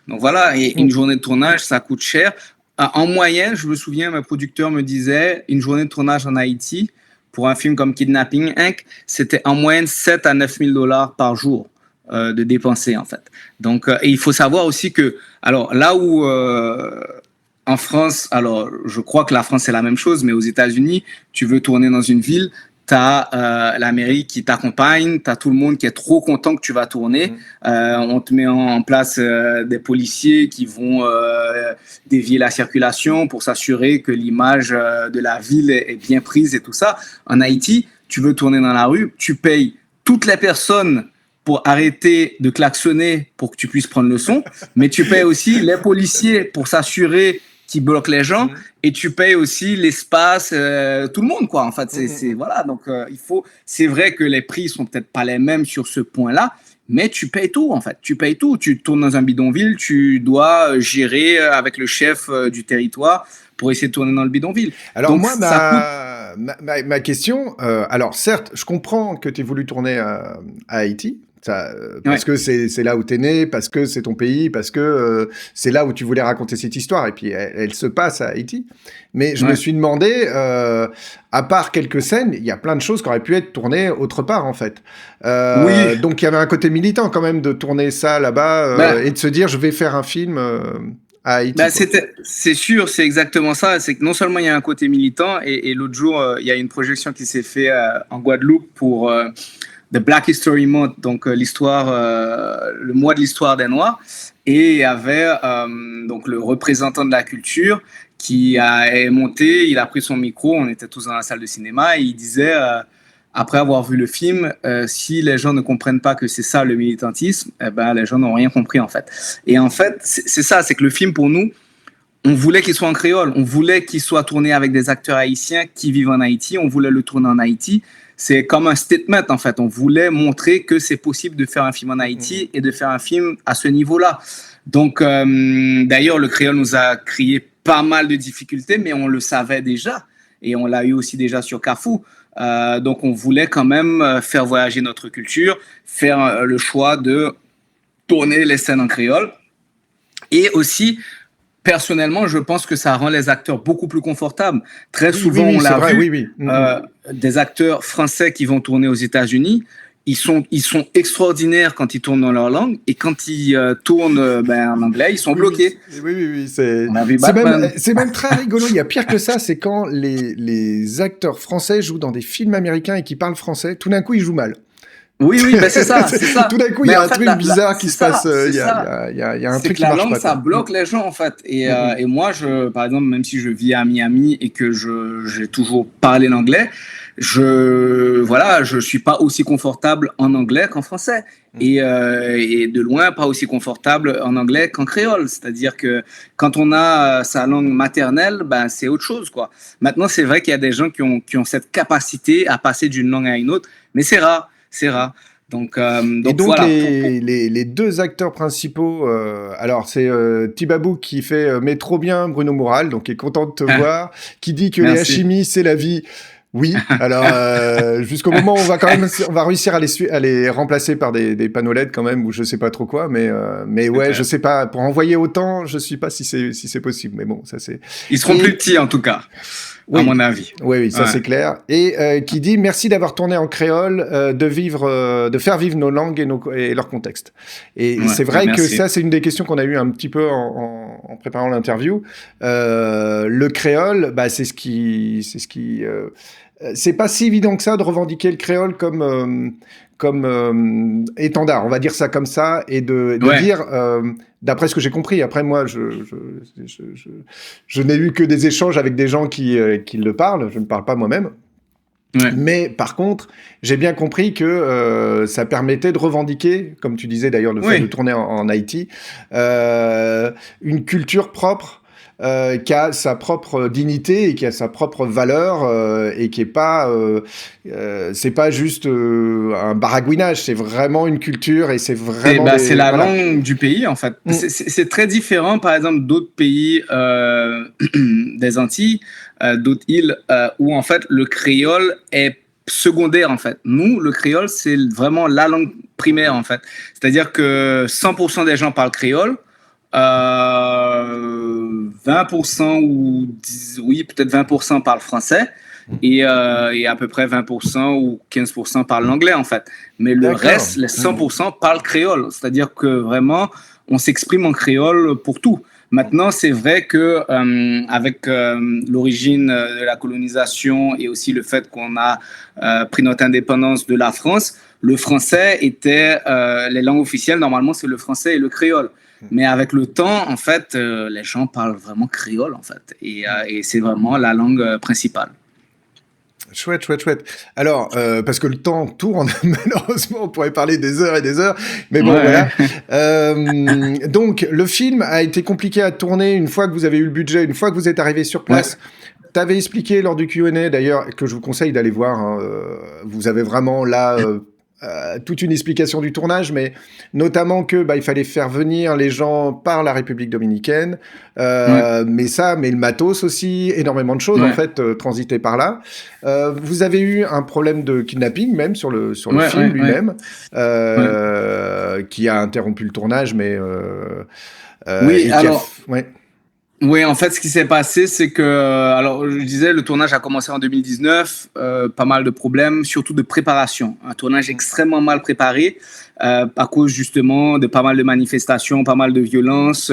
Donc voilà, et une journée de tournage, ça coûte cher. En moyenne, je me souviens, mes producteurs me disaient, une journée de tournage en Haïti, pour un film comme Kidnapping Inc., c'était en moyenne 7 à 9 000 $ par jour de dépenser, en fait. Donc, et il faut savoir aussi que, alors là où... en France, alors je crois que la France c'est la même chose, mais aux États-Unis, tu veux tourner dans une ville, t'as la mairie qui t'accompagne, t'as tout le monde qui est trop content que tu vas tourner. On te met en place des policiers qui vont dévier la circulation pour s'assurer que l'image de la ville est bien prise et tout ça. En Haïti, tu veux tourner dans la rue, tu payes toutes les personnes pour arrêter de klaxonner pour que tu puisses prendre le son, mais tu payes aussi les policiers pour s'assurer qui bloque les gens, et tu payes aussi l'espace, tout le monde, quoi. En fait, voilà. Donc, c'est vrai que les prix sont peut-être pas les mêmes sur ce point-là, mais tu payes tout, en fait. Tu payes tout. Tu tournes dans un bidonville, tu dois gérer avec le chef du territoire pour essayer de tourner dans le bidonville. Alors, donc, moi, ma question, alors certes, je comprends que tu aies voulu tourner à Haïti. parce que c'est là où t'es né, parce que c'est ton pays, parce que c'est là où tu voulais raconter cette histoire, et puis elle se passe à Haïti. Mais je me suis demandé, à part quelques scènes, il y a plein de choses qui auraient pu être tournées autre part, en fait. Oui. Donc il y avait un côté militant quand même de tourner ça là-bas et de se dire je vais faire un film à Haïti. C'est sûr, c'est exactement ça. C'est que non seulement il y a un côté militant, et l'autre jour, il y a une projection qui s'est faite en Guadeloupe pour The Black History Month, donc le mois de l'histoire des Noirs. Et il y avait donc le représentant de la culture qui est monté, il a pris son micro, on était tous dans la salle de cinéma, et il disait, après avoir vu le film, si les gens ne comprennent pas que c'est ça le militantisme, eh ben, les gens n'ont rien compris en fait. Et en fait, c'est ça, c'est que le film pour nous, on voulait qu'il soit en créole, on voulait qu'il soit tourné avec des acteurs haïtiens qui vivent en Haïti, on voulait le tourner en Haïti. C'est comme un statement en fait, on voulait montrer que c'est possible de faire un film en Haïti et de faire un film à ce niveau-là. Donc d'ailleurs, le créole nous a créé pas mal de difficultés, mais on le savait déjà, et on l'a eu aussi déjà sur Cafou. Donc on voulait quand même faire voyager notre culture, faire le choix de tourner les scènes en créole. Et aussi, personnellement, je pense que ça rend les acteurs beaucoup plus confortables. Très souvent, on l'a vu, des acteurs français qui vont tourner aux États-Unis, ils sont extraordinaires quand ils tournent dans leur langue, et quand ils tournent en anglais, ils sont bloqués. Oui. C'est même très rigolo. Il y a pire que ça, c'est quand les acteurs français jouent dans des films américains et qui parlent français, tout d'un coup, ils jouent mal. Oui, c'est ça. Tout d'un coup, il y a un truc bizarre qui se passe. Il y a un truc qui marche pas. La langue, ça bloque les gens, en fait. Et moi, par exemple, même si je vis à Miami et que j'ai toujours parlé l'anglais, je suis pas aussi confortable en anglais qu'en français. Et de loin, pas aussi confortable en anglais qu'en créole. C'est-à-dire que quand on a sa langue maternelle, c'est autre chose, quoi. Maintenant, c'est vrai qu'il y a des gens qui ont cette capacité à passer d'une langue à une autre, mais c'est rare. Donc voilà. Les deux acteurs principaux, alors c'est Tibabou qui fait mais trop bien Bruno Moural, donc qui est content de te voir, qui dit que les hashimi c'est la vie. Oui, alors jusqu'au moment où on va réussir à les remplacer par des panneaux LED quand même, ou je sais pas trop quoi, mais ouais, je sais pas, pour envoyer autant, je sais pas si c'est possible, mais bon, ça c'est... Ils seront plus petits en tout cas. Oui. À mon avis. Oui, ça c'est clair. Et qui dit merci d'avoir tourné en créole, de faire vivre nos langues et leur contexte. Et c'est vrai que ça, c'est une des questions qu'on a eu un petit peu en préparant l'interview. Le créole, c'est ce qui c'est pas si évident que ça de revendiquer le créole comme étendard, on va dire ça comme ça, et de dire, d'après ce que j'ai compris, après moi, je n'ai eu que des échanges avec des gens qui le parlent, je ne parle pas moi-même. Ouais. Mais par contre, j'ai bien compris que ça permettait de revendiquer, comme tu disais d'ailleurs, le fait de tourner en Haïti, une culture propre, qui a sa propre dignité et qui a sa propre valeur et qui est pas c'est pas juste un baragouinage, c'est vraiment une culture et c'est vraiment c'est la langue du pays en fait. C'est très différent par exemple d'autres pays des Antilles, d'autres îles où en fait le créole est secondaire en fait. Nous, le créole, c'est vraiment la langue primaire en fait. C'est-à-dire que 100% des gens parlent créole. 20% ou peut-être 20% parlent français et à peu près 20% ou 15% parlent l'anglais en fait. Mais le reste, les 100% parlent créole. C'est-à-dire que vraiment, on s'exprime en créole pour tout. Maintenant, c'est vrai que avec l'origine de la colonisation et aussi le fait qu'on a pris notre indépendance de la France, le français était les langues officielles. Normalement, c'est le français et le créole. Mais avec le temps, en fait, les gens parlent vraiment créole, en fait. Et c'est vraiment la langue principale. Chouette. Alors, parce que le temps tourne, malheureusement, on pourrait parler des heures et des heures. Mais bon, voilà. Donc, le film a été compliqué à tourner une fois que vous avez eu le budget, une fois que vous êtes arrivé sur place. Tu avais expliqué lors du Q&A, d'ailleurs, que je vous conseille d'aller voir. Vous avez vraiment là... toute une explication du tournage, mais notamment que il fallait faire venir les gens par la République dominicaine, mais le matos aussi, énormément de choses en fait transitaient par là. Vous avez eu un problème de kidnapping même sur le film lui-même, qui a interrompu le tournage, mais oui, alors. Oui, en fait, ce qui s'est passé, c'est que, alors, je disais, le tournage a commencé en 2019, pas mal de problèmes, surtout de préparation. Un tournage extrêmement mal préparé, à cause justement de pas mal de manifestations, pas mal de violences,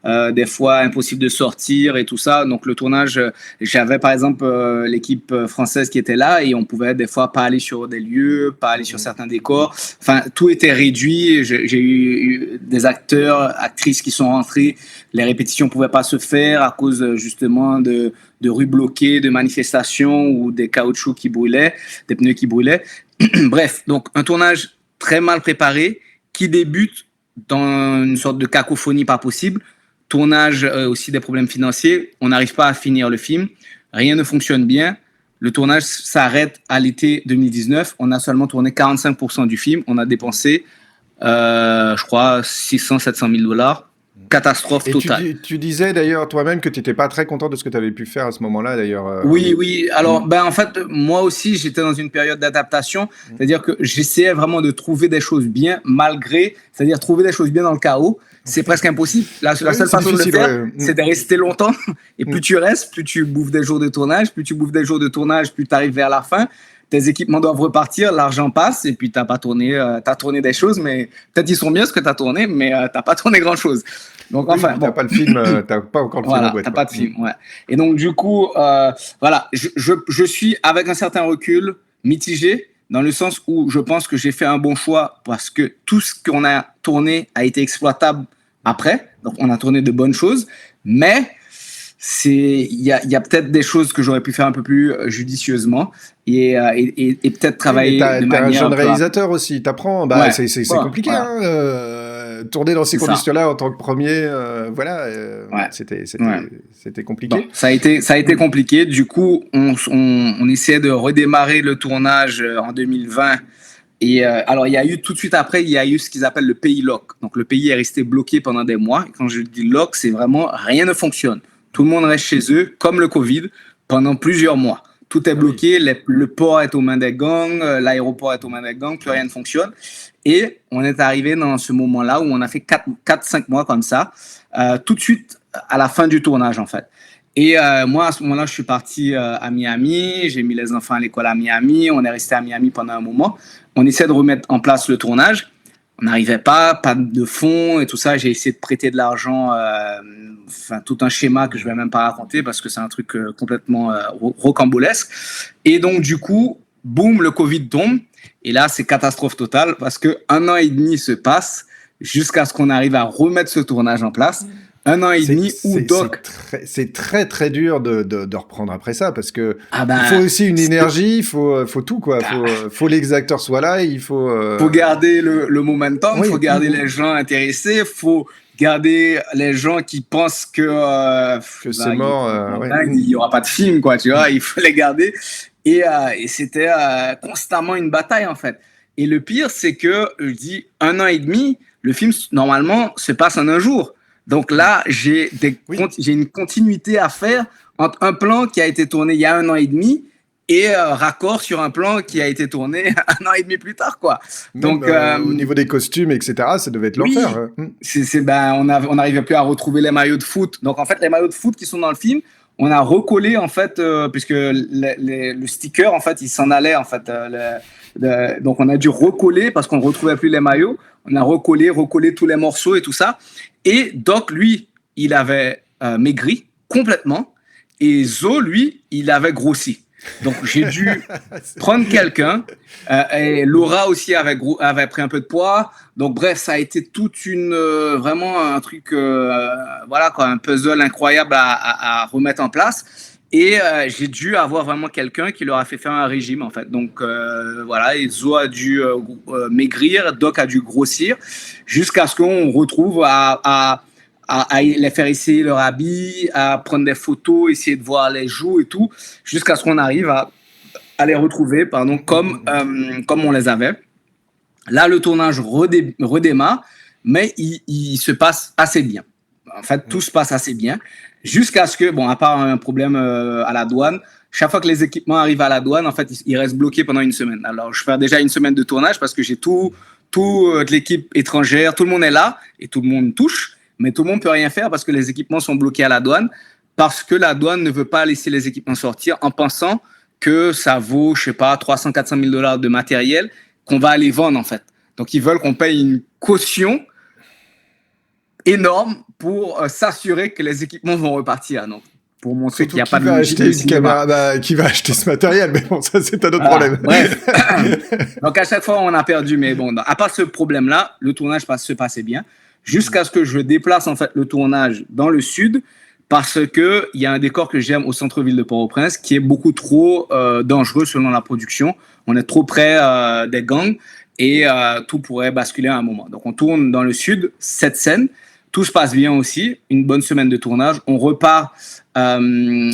des fois impossible de sortir et tout ça. Donc, le tournage, j'avais par exemple l'équipe française qui était là et on pouvait des fois pas aller sur des lieux, pas aller sur certains décors. Enfin, tout était réduit. J'ai eu des acteurs, actrices qui sont rentrés. Les répétitions pouvaient pas se faire à cause justement de rues bloquées, de manifestations ou des caoutchoucs qui brûlaient, des pneus qui brûlaient. Bref, donc un tournage très mal préparé qui débute dans une sorte de cacophonie pas possible. Tournage aussi des problèmes financiers. On n'arrive pas à finir le film. Rien ne fonctionne bien. Le tournage s'arrête à l'été 2019. On a seulement tourné 45% du film. On a dépensé, je crois, 600-700 000 $. Catastrophe totale. Tu disais d'ailleurs toi-même que tu n'étais pas très content de ce que tu avais pu faire à ce moment-là d'ailleurs. Oui. Alors, en fait, moi aussi, j'étais dans une période d'adaptation. C'est-à-dire que j'essayais vraiment de trouver des choses bien c'est-à-dire trouver des choses bien dans le chaos. C'est presque impossible. La seule façon de le faire, c'est de rester longtemps. Et plus tu restes, plus tu bouffes des jours de tournage. Plus tu bouffes des jours de tournage, plus tu arrives vers la fin. Tes équipements doivent repartir, l'argent passe et puis t'as tourné des choses, mais peut-être ils sont bien ce que t'as tourné, mais t'as pas tourné grand chose. Donc enfin, t'as pas le film, t'as pas encore le film en boîte. T'as pas de film, ouais. Et donc du coup, voilà, je suis avec un certain recul mitigé dans le sens où je pense que j'ai fait un bon choix parce que tout ce qu'on a tourné a été exploitable après. Donc on a tourné de bonnes choses, mais il y a peut-être des choses que j'aurais pu faire un peu plus judicieusement et peut-être travailler de manière... T'es un jeune réalisateur aussi, t'apprends, c'est compliqué, tourner dans ces conditions-là en tant que premier, c'était compliqué. Bon, ça a été compliqué, du coup on essayait de redémarrer le tournage en 2020. Et alors, il y a eu tout de suite après, il y a eu ce qu'ils appellent le pays lock. Donc, le pays est resté bloqué pendant des mois. Et quand je dis lock, c'est vraiment rien ne fonctionne. Tout le monde reste chez eux, comme le Covid, pendant plusieurs mois. Tout est bloqué, le port est aux mains des gangs, l'aéroport est aux mains des gangs, plus rien ne fonctionne. Et on est arrivé dans ce moment-là où on a fait 4-5 mois comme ça, tout de suite à la fin du tournage, en fait. Et moi, à ce moment-là, je suis parti à Miami, j'ai mis les enfants à l'école à Miami, on est resté à Miami pendant un moment. On essaie de remettre en place le tournage. On n'arrivait pas de fonds et tout ça. J'ai essayé de prêter de l'argent, tout un schéma que je ne vais même pas raconter parce que c'est un truc complètement rocambolesque. Et donc, du coup, boum, le Covid tombe. Et là, c'est catastrophe totale parce qu'un an et demi se passe jusqu'à ce qu'on arrive à remettre ce tournage en place. 1 an et demi ou doc. C'est très très dur de reprendre après ça parce que il faut aussi une énergie, il faut tout quoi. Faut que les acteurs soient là, il faut garder le momentum, faut garder les gens intéressés, faut garder les gens qui pensent que c'est mort, il y aura pas de film quoi, tu vois, il faut les garder et c'était constamment une bataille en fait. Et le pire c'est que je dis 1 an et demi, le film normalement se passe en un jour. Donc là, j'ai une continuité à faire entre un plan qui a été tourné il y a 1 an et demi et raccord sur un plan qui a été tourné 1 an et demi plus tard, quoi. Donc, au niveau des costumes, etc., ça devait être l'enfer. On n'arrivait plus à retrouver les maillots de foot. Donc en fait, les maillots de foot qui sont dans le film, on a recollé en fait, puisque le sticker en fait, il s'en allait en fait. Donc on a dû recoller parce qu'on ne retrouvait plus les maillots. On a recollé tous les morceaux et tout ça. Et Doc, lui, il avait maigri complètement. Et Zo, lui, il avait grossi. Donc, j'ai dû prendre quelqu'un. Et Laura aussi avait pris un peu de poids. Donc, bref, ça a été vraiment un truc, un puzzle incroyable à remettre en place. Et j'ai dû avoir vraiment quelqu'un qui leur a fait faire un régime, en fait. Donc, et Zo a dû maigrir, Doc a dû grossir, jusqu'à ce qu'on retrouve à les faire essayer leur habit, à prendre des photos, essayer de voir les joues et tout, jusqu'à ce qu'on arrive à les retrouver, comme on les avait. Là, le tournage redémarre, mais il se passe assez bien. En fait, tout se passe assez bien. Jusqu'à ce que, bon, à part un problème à la douane, chaque fois que les équipements arrivent à la douane, en fait, ils restent bloqués pendant une semaine. Alors, je fais déjà une semaine de tournage parce que j'ai toute l'équipe étrangère, tout le monde est là et tout le monde touche, mais tout le monde ne peut rien faire parce que les équipements sont bloqués à la douane, parce que la douane ne veut pas laisser les équipements sortir en pensant que ça vaut, je sais pas, 300-400 000 $ de matériel qu'on va aller vendre, en fait. Donc, ils veulent qu'on paye une caution énorme pour s'assurer que les équipements vont repartir. Donc, pour montrer qu'il n'y a pas de logique de cinéma. Qui va acheter ce matériel, mais bon, ça, c'est un autre problème. Bref. Donc, à chaque fois, on a perdu. Mais bon, à part ce problème-là, le tournage se passait bien. Jusqu'à ce que je déplace, en fait, le tournage dans le sud, parce qu'il y a un décor que j'aime au centre-ville de Port-au-Prince qui est beaucoup trop dangereux selon la production. On est trop près des gangs et tout pourrait basculer à un moment. Donc, on tourne dans le sud, cette scène. Tout se passe bien aussi. Une bonne semaine de tournage. On repart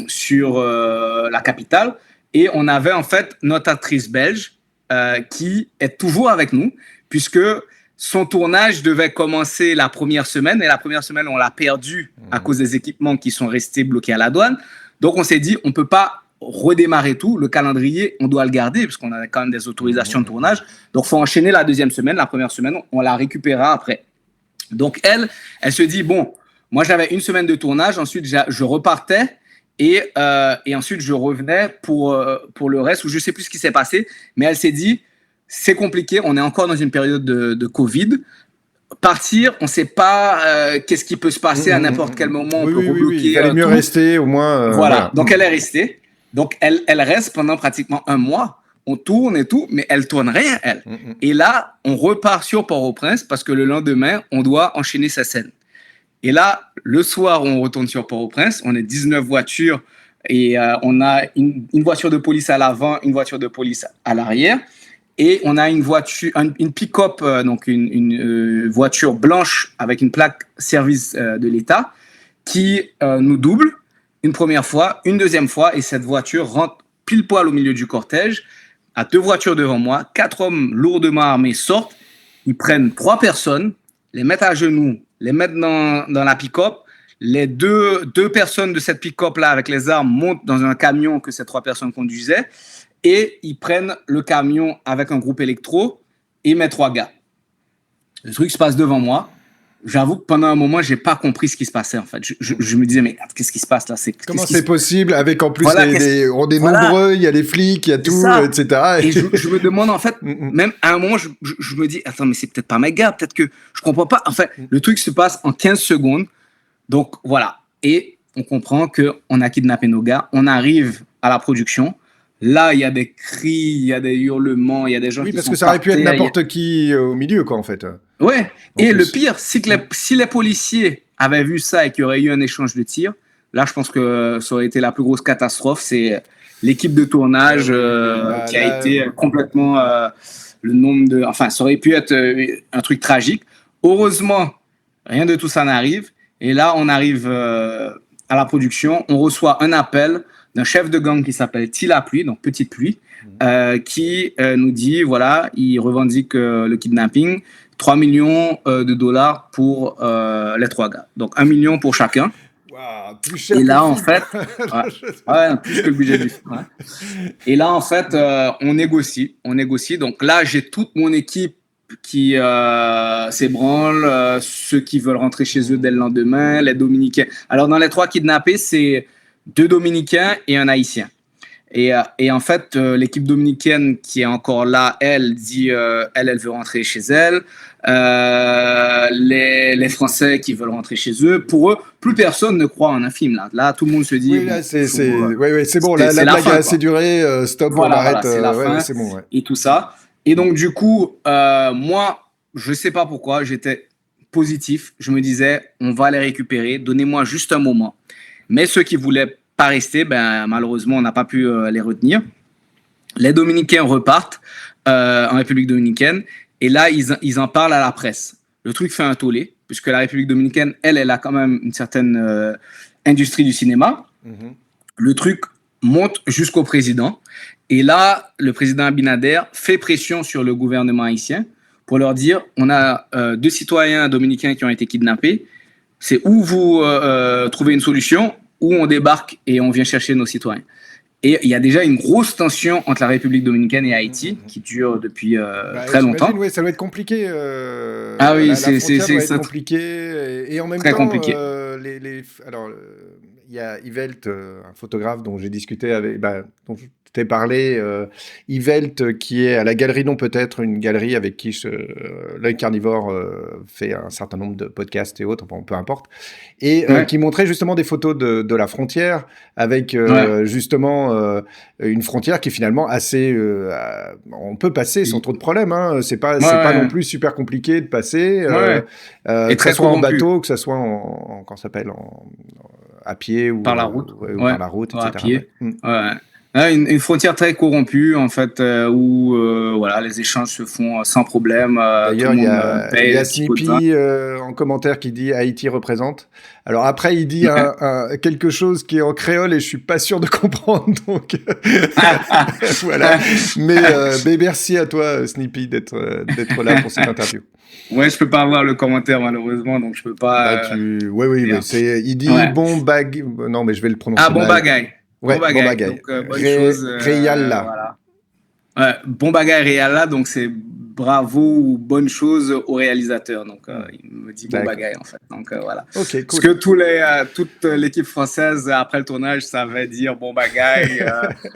sur la capitale et on avait en fait notre actrice belge qui est toujours avec nous puisque son tournage devait commencer la première semaine et la première semaine, on l'a perdu à cause des équipements qui sont restés bloqués à la douane. Donc, on s'est dit, on ne peut pas redémarrer tout. Le calendrier, on doit le garder parce qu'on a quand même des autorisations de tournage. Donc, il faut enchaîner la deuxième semaine. La première semaine, on la récupérera après. Donc, elle se dit, bon, moi, j'avais une semaine de tournage. Ensuite, je repartais et ensuite, je revenais pour le reste où je ne sais plus ce qui s'est passé. Mais elle s'est dit, c'est compliqué. On est encore dans une période de Covid. Partir, on ne sait pas qu'est-ce qui peut se passer à n'importe quel moment. On peut rebloquer. Il valait mieux rester au moins. Voilà. Donc, elle est restée. Donc, elle reste pendant pratiquement un mois. On tourne et tout, mais elle tourne rien, elle. Et là, on repart sur Port-au-Prince parce que le lendemain, on doit enchaîner sa scène. Et là, le soir, on retourne sur Port-au-Prince. On est 19 voitures et on a une voiture de police à l'avant, une voiture de police à l'arrière. Et on a une voiture, une pick-up, donc une voiture blanche avec une plaque service de l'État qui nous double une première fois, une deuxième fois. Et cette voiture rentre pile poil au milieu du cortège. À 2 voitures devant moi, 4 hommes lourdement armés sortent, ils prennent 3 personnes, les mettent à genoux, les mettent dans la pick-up. Les deux personnes de cette pick-up-là avec les armes montent dans un camion que ces 3 personnes conduisaient et ils prennent le camion avec un groupe électro et mes 3 gars. Le truc se passe devant moi. J'avoue que pendant un moment, j'ai pas compris ce qui se passait, en fait. Je me disais, mais qu'est-ce qui se passe là? Comment c'est possible? Avec en plus, voilà, on est nombreux, il y a les flics, il y a tout, etc. Et je me demande, en fait, même à un moment, je me dis, attends, mais c'est peut-être pas mes gars, peut-être que je comprends pas. En fait, le truc se passe en 15 secondes. Donc, voilà. Et on comprend qu'on a kidnappé nos gars. On arrive à la production. Là, il y a des cris, il y a des hurlements, il y a des gens qui sont parce que ça aurait pu être n'importe qui au milieu, quoi, en fait. Ouais. Et le pire, c'est que si les policiers avaient vu ça et qu'il y aurait eu un échange de tirs, là, je pense que ça aurait été la plus grosse catastrophe. C'est l'équipe de tournage qui a été complètement le nombre de... Enfin, ça aurait pu être un truc tragique. Heureusement, rien de tout ça n'arrive. Et là, on arrive à la production. On reçoit un appel d'un chef de gang qui s'appelle Tila Pluie, donc Petite Pluie, qui nous dit, voilà, il revendique le kidnapping, 3 millions de dollars pour les 3 gars. Donc 1 million pour chacun. Wow, plus cher et là, en fait, plus que le budget du film. Ouais. Et là, en fait, on négocie. Donc là, j'ai toute mon équipe qui s'ébranle, ceux qui veulent rentrer chez eux dès le lendemain, les Dominicains. Alors, dans les 3 kidnappés, c'est 2 Dominicains et un Haïtien. Et en fait, l'équipe dominicaine qui est encore là, elle dit, elle veut rentrer chez elle. Les Français qui veulent rentrer chez eux. Pour eux, plus personne ne croit en un film. Là tout le monde se dit... Oui, là, c'est bon. La blague a assez duré. Stop, voilà, on arrête. C'est la fin, c'est bon, et tout ça. Et donc, du coup, moi, je ne sais pas pourquoi, j'étais positif. Je me disais, on va les récupérer. Donnez-moi juste un moment. Mais ceux qui voulaient pas rester, malheureusement, on n'a pas pu les retenir. Les Dominicains repartent en République dominicaine et là, ils en parlent à la presse. Le truc fait un tollé, puisque la République dominicaine, elle a quand même une certaine industrie du cinéma. Le truc monte jusqu'au président. Et là, le président Abinader fait pression sur le gouvernement haïtien pour leur dire on a 2 citoyens dominicains qui ont été kidnappés. C'est où vous trouvez une solution, où on débarque et on vient chercher nos citoyens. Et il y a déjà une grosse tension entre la République dominicaine et Haïti qui dure depuis très longtemps. Oui, ça doit être compliqué. Ah oui, la c'est frontière doit être compliqué. Et en même très temps, compliqué. Alors, il y a Yvelt, un photographe dont j'ai discuté avec, dont je t'ai parlé, Yvelt, qui est à la Galerie Non Peut-être, une galerie avec qui l'œil carnivore fait un certain nombre de podcasts et autres, bon, peu importe, et qui montrait justement des photos de la frontière avec justement une frontière qui est finalement assez, on peut passer sans trop de problèmes, hein. C'est pas non plus super compliqué de passer, et que ça soit en corrompu. bateau, que ça soit comment ça s'appelle, à pied ou par la route, ou par la route, etc. à pied. Ouais. Une frontière très corrompue en fait, où voilà, les échanges se font sans problème. D'ailleurs, il y a Snippy en commentaire qui dit Haïti représente. Alors après, il dit quelque chose qui est en créole et je suis pas sûr de comprendre. Donc voilà. Mais merci à toi, Snippy, d'être là pour cette interview. Ouais, je peux pas avoir le commentaire malheureusement, donc je peux pas. Oui. Il dit bon bag. Non, mais je vais le prononcer. Ah, bon bagaille. Ouais, bon bagaille. Donc, bonne chose. Réal voilà. Bon bagaille Réal donc c'est bravo ou bonne chose au réalisateur. Donc, il me dit bon bagaille en fait. Donc, voilà. Ok, cool. Parce que toute l'équipe française, après le tournage, savait dire bon bagaille,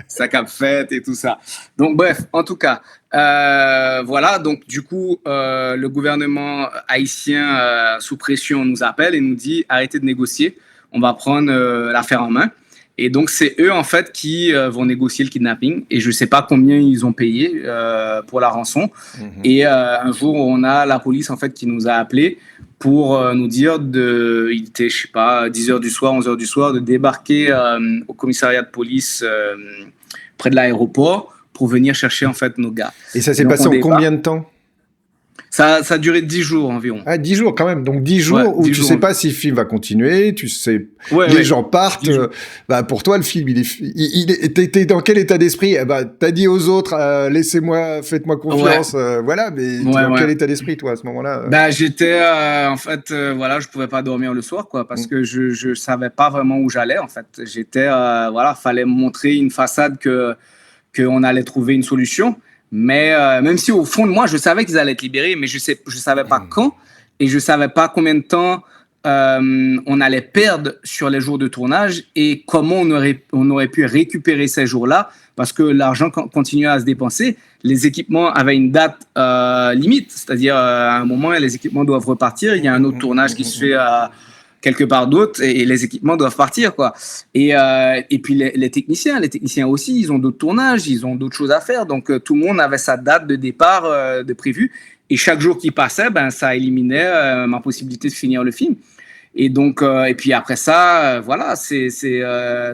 ça cap fête et tout ça. Donc, bref, en tout cas, voilà. Donc, du coup, le gouvernement haïtien, sous pression, nous appelle et nous dit arrêtez de négocier, on va prendre l'affaire en main. Et donc, c'est eux, en fait, qui vont négocier le kidnapping. Et je ne sais pas combien ils ont payé pour la rançon. Et un jour, on a la police, en fait, qui nous a appelés pour nous dire, il était, je sais pas, 10h du soir, 11h du soir, de débarquer au commissariat de police près de l'aéroport pour venir chercher, en fait, nos gars. Et ça s'est passé en combien de temps ? Ça a duré 10 jours environ. Ah, 10 jours quand même. Donc 10 jours où tu sais pas si le film va continuer, tu sais, les gens partent. Pour toi, le film, t'es dans quel état d'esprit ? T'as dit aux autres, laissez-moi, faites-moi confiance, voilà, mais dans quel état d'esprit, toi, à ce moment-là ? J'étais, en fait, voilà, je pouvais pas dormir le soir, quoi, parce que je savais pas vraiment où j'allais, en fait. J'étais, voilà, fallait me montrer une façade qu'on allait trouver une solution. Mais même si au fond de moi, je savais qu'ils allaient être libérés, mais je savais pas quand et je savais pas combien de temps on allait perdre sur les jours de tournage et comment on aurait pu récupérer ces jours-là parce que l'argent continuait à se dépenser. Les équipements avaient une date limite, c'est-à-dire à un moment, les équipements doivent repartir. Il y a un autre tournage qui se fait quelque part d'autre et les équipements doivent partir, quoi. Et puis les techniciens aussi, ils ont d'autres tournages, ils ont d'autres choses à faire. Donc tout le monde avait sa date de départ de prévu. Et chaque jour qui passait, ça éliminait ma possibilité de finir le film. Et donc, et puis après ça, voilà, c'est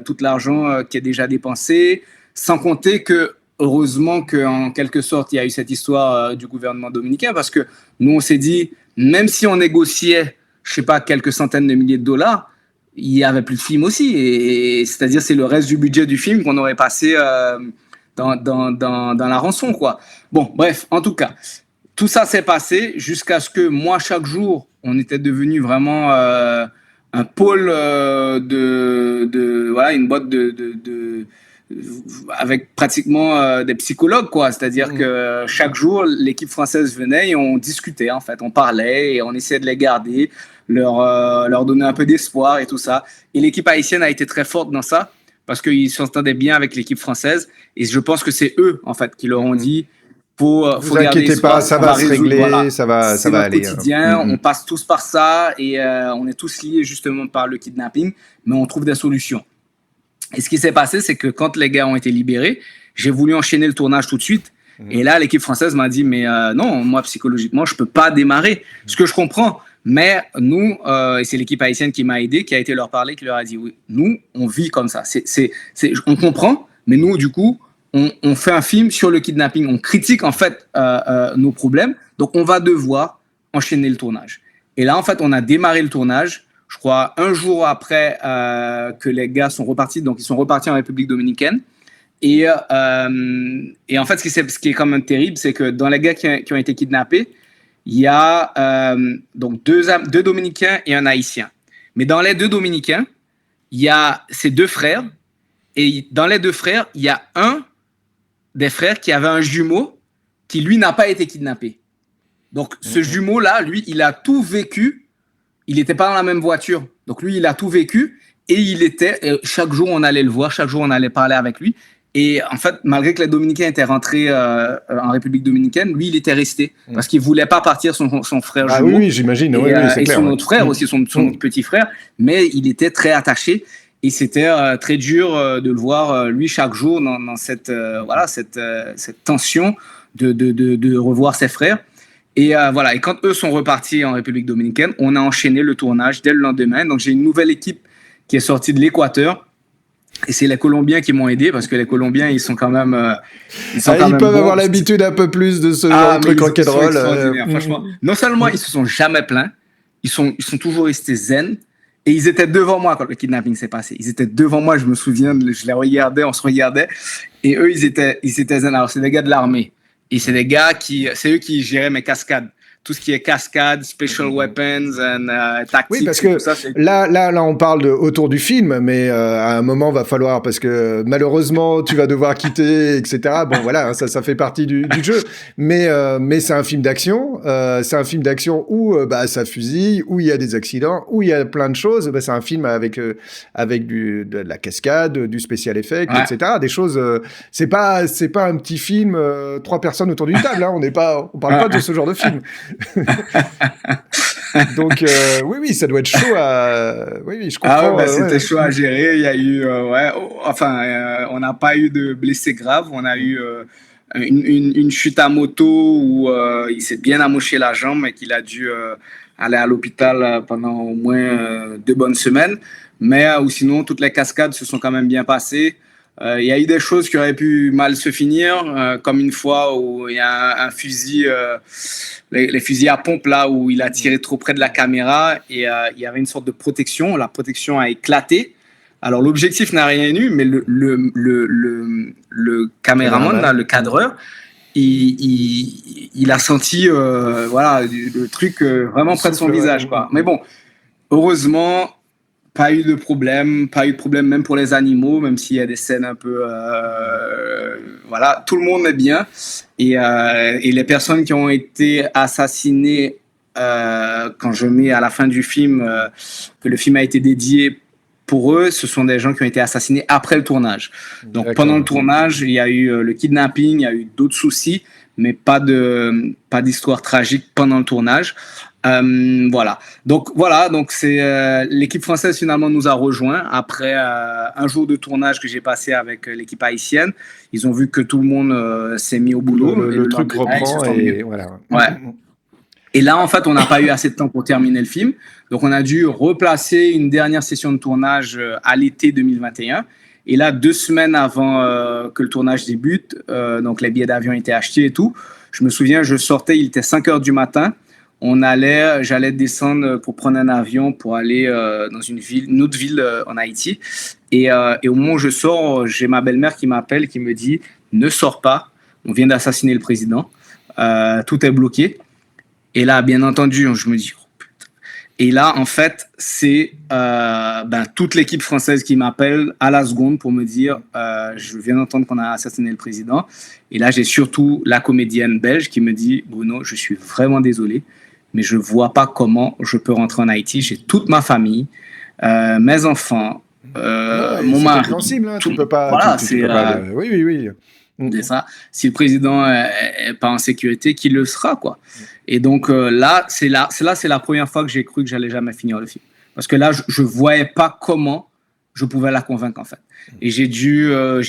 tout l'argent qui est déjà dépensé, sans compter que heureusement qu'en quelque sorte, il y a eu cette histoire du gouvernement dominicain parce que nous, on s'est dit, même si on négociait je sais pas, quelques centaines de milliers de dollars, il y avait plus de film aussi. Et c'est-à-dire, c'est le reste du budget du film qu'on aurait passé dans la rançon, quoi. Bon, bref, en tout cas, tout ça s'est passé jusqu'à ce que moi, chaque jour, on était devenu vraiment un pôle voilà, une boîte avec pratiquement des psychologues, quoi. C'est-à-dire que chaque jour, l'équipe française venait et on discutait, en fait. On parlait et on essayait de les garder, leur donner un peu d'espoir et tout ça. Et l'équipe haïtienne a été très forte dans ça parce qu'ils s'entendaient bien avec l'équipe française. Et je pense que c'est eux, en fait, qui leur ont dit faut garder espoir, ça va se régler, voilà. ça va aller. Quotidien, on passe tous par ça et on est tous liés justement par le kidnapping, mais on trouve des solutions. Et ce qui s'est passé, c'est que quand les gars ont été libérés, j'ai voulu enchaîner le tournage tout de suite. Et là, l'équipe française m'a dit, mais non, moi, psychologiquement, je peux pas démarrer. Ce que je comprends. Mais nous, et c'est l'équipe haïtienne qui m'a aidé, qui a été leur parler, qui leur a dit, oui, nous, on vit comme ça. On comprend, mais nous, du coup, on fait un film sur le kidnapping. On critique, en fait, nos problèmes. Donc, on va devoir enchaîner le tournage. Et là, en fait, on a démarré le tournage. Je crois, un jour après que les gars sont repartis. Donc, ils sont repartis en République dominicaine. Et en fait, ce qui est quand même terrible, c'est que dans les gars qui ont été kidnappés, il y a donc deux Dominicains et un Haïtien. Mais dans les deux Dominicains, il y a ces deux frères. Et dans les deux frères, il y a un des frères qui avait un jumeau qui, lui, n'a pas été kidnappé. Donc, ce jumeau-là, lui, il a tout vécu. Il n'était pas dans la même voiture. Donc, lui, il a tout vécu. Et chaque jour, on allait le voir. Chaque jour, on allait parler avec lui. Et en fait, malgré que les Dominicains étaient rentrés en République dominicaine, lui, il était resté. Parce qu'il ne voulait pas partir son frère jumeau. Ah oui, j'imagine. Et, oui, c'est et clair, son autre frère aussi, son autre petit frère. Mais il était très attaché. Et c'était très dur de le voir, lui, chaque jour, dans cette tension de revoir ses frères. Et voilà. Et quand eux sont repartis en République dominicaine, on a enchaîné le tournage dès le lendemain. Donc, j'ai une nouvelle équipe qui est sortie de l'Équateur. Et c'est les Colombiens qui m'ont aidé parce que les Colombiens, ils sont quand même. Ils peuvent avoir l'habitude un peu plus de ce genre de truc rock'n'roll. Franchement, non seulement ils se sont jamais plaints, ils sont toujours restés zen. Et ils étaient devant moi quand le kidnapping s'est passé. Ils étaient devant moi, je me souviens, je les regardais, on se regardait. Et eux, ils étaient zen. Alors, c'est des gars de l'armée. Et c'est des gars c'est eux qui géraient mes cascades. Tout ce qui est cascade, special weapons, tactics. Oui, parce que là, on parle autour du film, mais à un moment, va falloir, parce que malheureusement, tu vas devoir quitter, etc. Bon, voilà, ça fait partie du jeu. Mais c'est un film d'action. C'est un film d'action où ça fusille, où il y a des accidents, où il y a plein de choses. C'est un film avec de la cascade, du special effect, etc. Des choses. C'est pas un petit film, 3 personnes autour d'une table. Hein, on parle pas de ce genre de film. Donc oui, ça doit être chaud oui, je comprends. C'était chaud à gérer. Il y a eu on n'a pas eu de blessés graves. On a eu une chute à moto où il s'est bien amoché la jambe et qu'il a dû aller à l'hôpital pendant au moins 2 bonnes semaines. Mais ou sinon, toutes les cascades se sont quand même bien passées. Il y a eu des choses qui auraient pu mal se finir, comme une fois où il y a un fusil, les fusils à pompe là où il a tiré trop près de la caméra et il y avait une sorte de protection. La protection a éclaté. Alors l'objectif n'a rien eu, mais le caméraman, là, le cadreur, il a senti le truc vraiment près de son visage, quoi. Mais bon, heureusement. Pas eu de problème même pour les animaux, même s'il y a des scènes un peu... tout le monde est bien. Et les personnes qui ont été assassinées, quand je mets à la fin du film que le film a été dédié pour eux, ce sont des gens qui ont été assassinés après le tournage. Donc pendant le tournage, il y a eu le kidnapping, il y a eu d'autres soucis, mais pas d'histoire tragique pendant le tournage. Donc c'est l'équipe française finalement nous a rejoint après un jour de tournage que j'ai passé avec l'équipe haïtienne. Ils ont vu que tout le monde s'est mis au boulot. Le truc reprend et voilà. Ouais. Et là, en fait, on n'a pas eu assez de temps pour terminer le film. Donc, on a dû replacer une dernière session de tournage à l'été 2021. Et là, 2 semaines avant que le tournage débute, donc les billets d'avion étaient achetés et tout. Je me souviens, je sortais, il était 5h du matin. J'allais descendre pour prendre un avion pour aller dans une autre ville en Haïti. Et au moment où je sors, j'ai ma belle-mère qui m'appelle, qui me dit « Ne sors pas, on vient d'assassiner le président, tout est bloqué ». Et là, bien entendu, je me dis « Oh putain ». Et là, en fait, c'est toute l'équipe française qui m'appelle à la seconde pour me dire « Je viens d'entendre qu'on a assassiné le président ». Et là, j'ai surtout la comédienne belge qui me dit « Bruno, je suis vraiment désolé, mais je ne vois pas comment je peux rentrer en Haïti. J'ai toute ma famille, mes enfants, mon mari. » C'est compréhensible, hein, tu ne peux pas... Voilà, Oui. C'est ça. Si le président n'est pas en sécurité, qu'il le sera, quoi. Et donc là, c'est la première fois que j'ai cru que j'allais jamais finir le film. Parce que là, je voyais pas comment je pouvais la convaincre, en fait. Et j'ai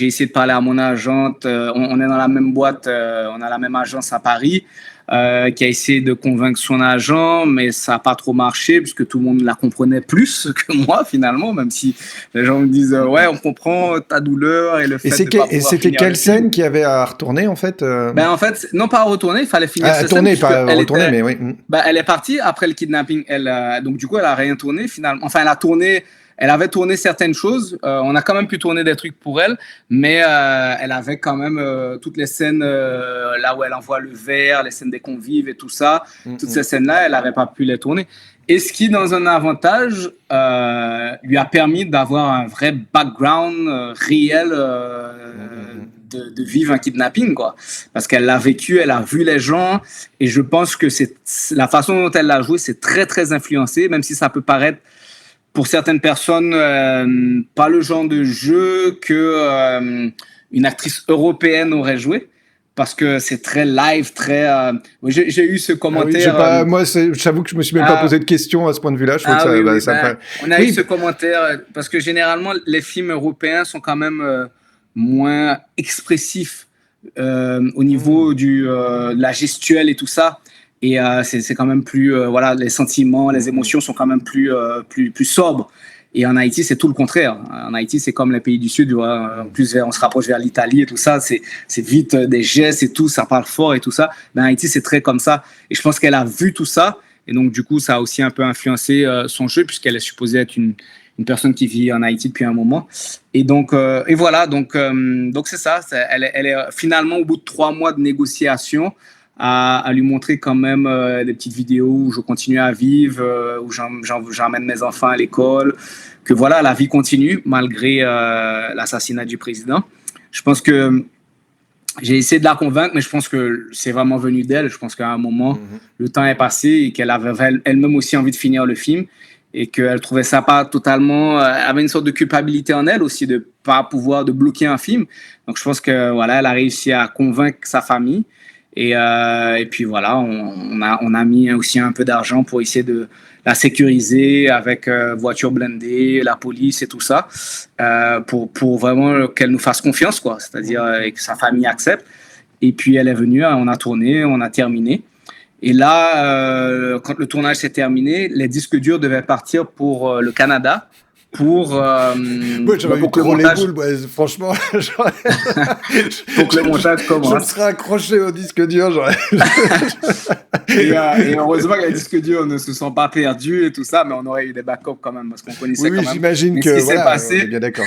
essayé de parler à mon agente. On est dans la même boîte, on a la même agence à Paris, qui a essayé de convaincre son agent, mais ça n'a pas trop marché, puisque tout le monde la comprenait plus que moi, finalement, même si les gens me disent ouais, on comprend ta douleur et le fait de pas pouvoir finir. Et c'était quelle scène qu'il y avait à retourner, en fait En fait, non pas à retourner, il fallait finir cette tourner, scène. Pas à retourner, mais oui. Elle est partie après le kidnapping. Donc, du coup, elle n'a rien tourné, finalement. Enfin, elle a tourné elle avait tourné certaines choses. On a quand même pu tourner des trucs pour elle, mais elle avait quand même toutes les scènes là où elle envoie le verre, les scènes des convives et tout ça. Toutes ces scènes-là, elle n'avait pas pu les tourner. Et ce qui, dans un avantage, lui a permis d'avoir un vrai background réel de vivre un kidnapping, quoi. Parce qu'elle l'a vécu, elle a vu les gens, et je pense que c'est la façon dont elle l'a joué, c'est très, très influencé, même si ça peut paraître, pour certaines personnes, pas le genre de jeu que une actrice européenne aurait joué. Parce que c'est très live, très. J'ai eu ce commentaire. Ah oui, moi, j'avoue que je me suis même pas posé de questions à ce point de vue-là. Je trouve que ça on a eu ce commentaire parce que généralement les films européens sont quand même moins expressifs au niveau de la gestuelle et tout ça. Et c'est quand même plus voilà, les sentiments, les émotions sont quand même plus sobres. Et en Haïti, c'est tout le contraire. En Haïti, c'est comme les pays du Sud, en plus, on se rapproche vers l'Italie et tout ça. C'est vite des gestes et tout, ça parle fort et tout ça. Mais en Haïti, c'est très comme ça. Et je pense qu'elle a vu tout ça. Et donc, du coup, ça a aussi un peu influencé son jeu, puisqu'elle est supposée être une personne qui vit en Haïti depuis un moment. Et donc, et voilà. Donc c'est ça. Elle est finalement, au bout de 3 mois de négociation, à lui montrer quand même des petites vidéos où je continue à vivre, où j'emmène mes enfants à l'école, que voilà, la vie continue malgré l'assassinat du président. Je pense que j'ai essayé de la convaincre, mais je pense que c'est vraiment venu d'elle. Je pense qu'à un moment, le temps est passé et qu'elle avait elle-même aussi envie de finir le film et qu'elle trouvait ça pas totalement... Elle avait une sorte de culpabilité en elle aussi de pas pouvoir de bloquer un film. Donc je pense que voilà, elle a réussi à convaincre sa famille. Et puis voilà, on a mis aussi un peu d'argent pour essayer de la sécuriser avec voiture blindée, la police et tout ça, pour vraiment qu'elle nous fasse confiance, quoi. C'est-à-dire que sa famille accepte. Et puis elle est venue, on a tourné, on a terminé. Et là, quand le tournage s'est terminé, les disques durs devaient partir pour le Canada. Pour moi, j'aurais eu trop les boules, franchement. Pour que le montage commence. Je me serais accroché au disque dur. Et heureusement que les disques durs ne se sont pas perdus et tout ça, mais on aurait eu des backups quand même, parce qu'on connaissait quand même. Oui, j'imagine que voilà, passé... on est bien d'accord.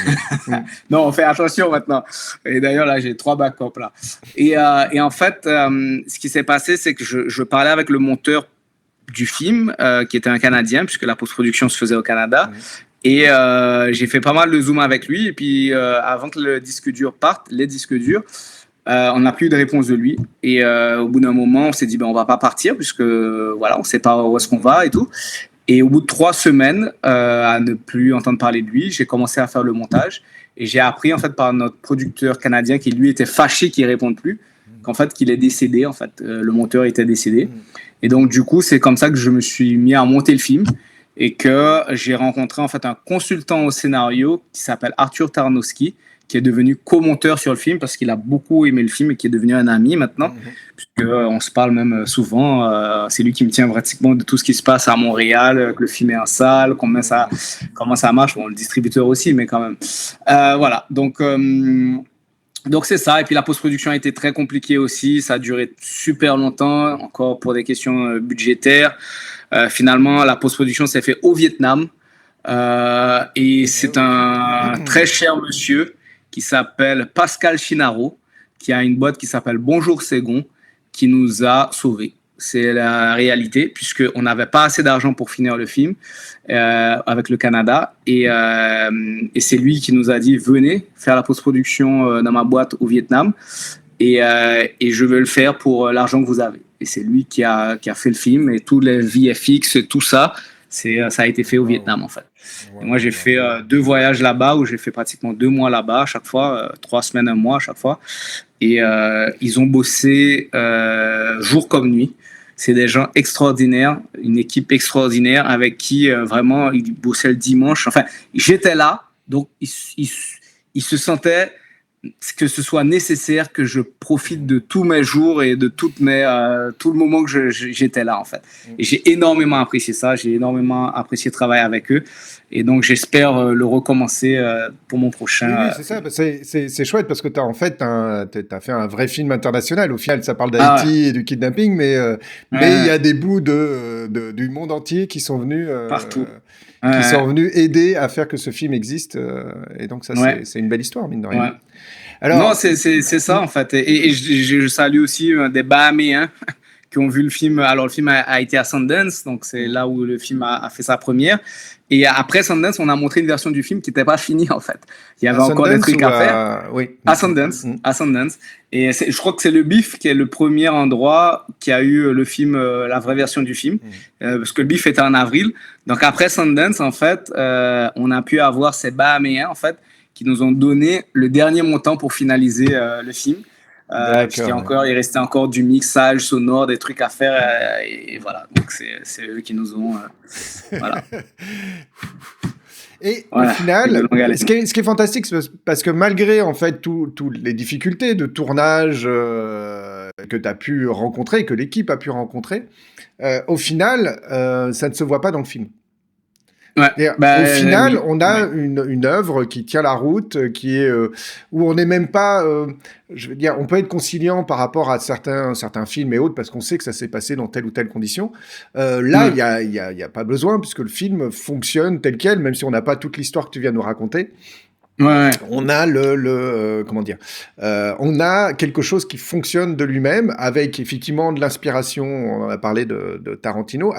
Non, on fait attention maintenant. Et d'ailleurs, là, j'ai 3 backups là. Et en fait, ce qui s'est passé, c'est que je parlais avec le monteur du film, qui était un Canadien, puisque la post-production se faisait au Canada. Et j'ai fait pas mal de zoom avec lui. Et puis, avant que le disque dur parte, les disques durs, on n'a plus eu de réponse de lui. Et au bout d'un moment, on s'est dit, on va pas partir, puisque voilà, on sait pas où est-ce qu'on va et tout. Et au bout de 3 semaines, à ne plus entendre parler de lui, j'ai commencé à faire le montage. Et j'ai appris, en fait, par notre producteur canadien, qui lui était fâché qu'il ne réponde plus, qu'en fait, qu'il est décédé. En fait, le monteur était décédé. Et donc, du coup, c'est comme ça que je me suis mis à monter le film. Et que j'ai rencontré en fait un consultant au scénario qui s'appelle Arthur Tarnowski, qui est devenu co-monteur sur le film parce qu'il a beaucoup aimé le film et qui est devenu un ami maintenant, puisqu'on se parle même souvent. C'est lui qui me tient pratiquement de tout ce qui se passe à Montréal, que le film est en salle, comment ça marche, le distributeur aussi, mais quand même. Voilà, donc c'est ça. Et puis la post-production a été très compliquée aussi, ça a duré super longtemps, encore pour des questions budgétaires. Finalement, la post-production s'est faite au Vietnam et c'est un très cher monsieur qui s'appelle Pascal Chinaro, qui a une boîte qui s'appelle Bonjour Ségon, qui nous a sauvés. C'est la réalité, puisqu'on n'avait pas assez d'argent pour finir le film avec le Canada. Et c'est lui qui nous a dit, venez faire la post-production dans ma boîte au Vietnam et je veux le faire pour l'argent que vous avez. Et c'est lui qui a fait le film et tous les VFX, tout ça, ça a été fait au Vietnam en fait. Et moi j'ai fait 2 voyages là-bas où j'ai fait pratiquement 2 mois là-bas à chaque fois, 3 semaines, 1 mois à chaque fois. Et ils ont bossé jour comme nuit. C'est des gens extraordinaires, une équipe extraordinaire avec qui vraiment ils bossaient le dimanche. Enfin, j'étais là, donc ils se sentaient que ce soit nécessaire que je profite de tous mes jours et de tout le moment que j'étais là en fait. Et j'ai énormément apprécié ça, j'ai énormément apprécié travailler avec eux et donc j'espère le recommencer pour mon prochain. Oui, c'est ça, c'est chouette parce que t'as fait un vrai film international. Au final, ça parle d'Haïti et du kidnapping, mais il y a des bouts du monde entier qui sont venus partout. qui sont venus aider à faire que ce film existe. Et donc ça, c'est une belle histoire, mine de rien. Ouais. Alors, non, c'est ça en fait. Et je salue aussi des Bahaméens qui ont vu le film. Alors le film a été à Sundance, donc c'est là où le film a fait sa première. Et après Sundance, on a montré une version du film qui n'était pas finie en fait. Il y avait encore des trucs à faire. Oui. À Sundance. Et je crois que c'est le BIF qui est le premier endroit qui a eu le film, la vraie version du film, parce que le BIF était en avril. Donc après Sundance, en fait, on a pu avoir ces Bahaméens en fait qui nous ont donné le dernier montant pour finaliser le film. Il restait encore du mixage sonore, des trucs à faire, et voilà. Donc c'est eux qui nous ont, voilà. Et au final, ce qui est fantastique, c'est parce que malgré en fait toutes les difficultés de tournage que tu as pu rencontrer, que l'équipe a pu rencontrer, au final, ça ne se voit pas dans le film. Ouais, au final, on a une œuvre qui tient la route, qui est où on n'est même pas, je veux dire, on peut être conciliant par rapport à certains films et autres parce qu'on sait que ça s'est passé dans telle ou telle condition. Là, il y a pas besoin puisque le film fonctionne tel quel, même si on n'a pas toute l'histoire que tu viens de nous raconter. Ouais. On a comment dire, on a quelque chose qui fonctionne de lui-même avec effectivement de l'inspiration. On en a parlé de Tarantino,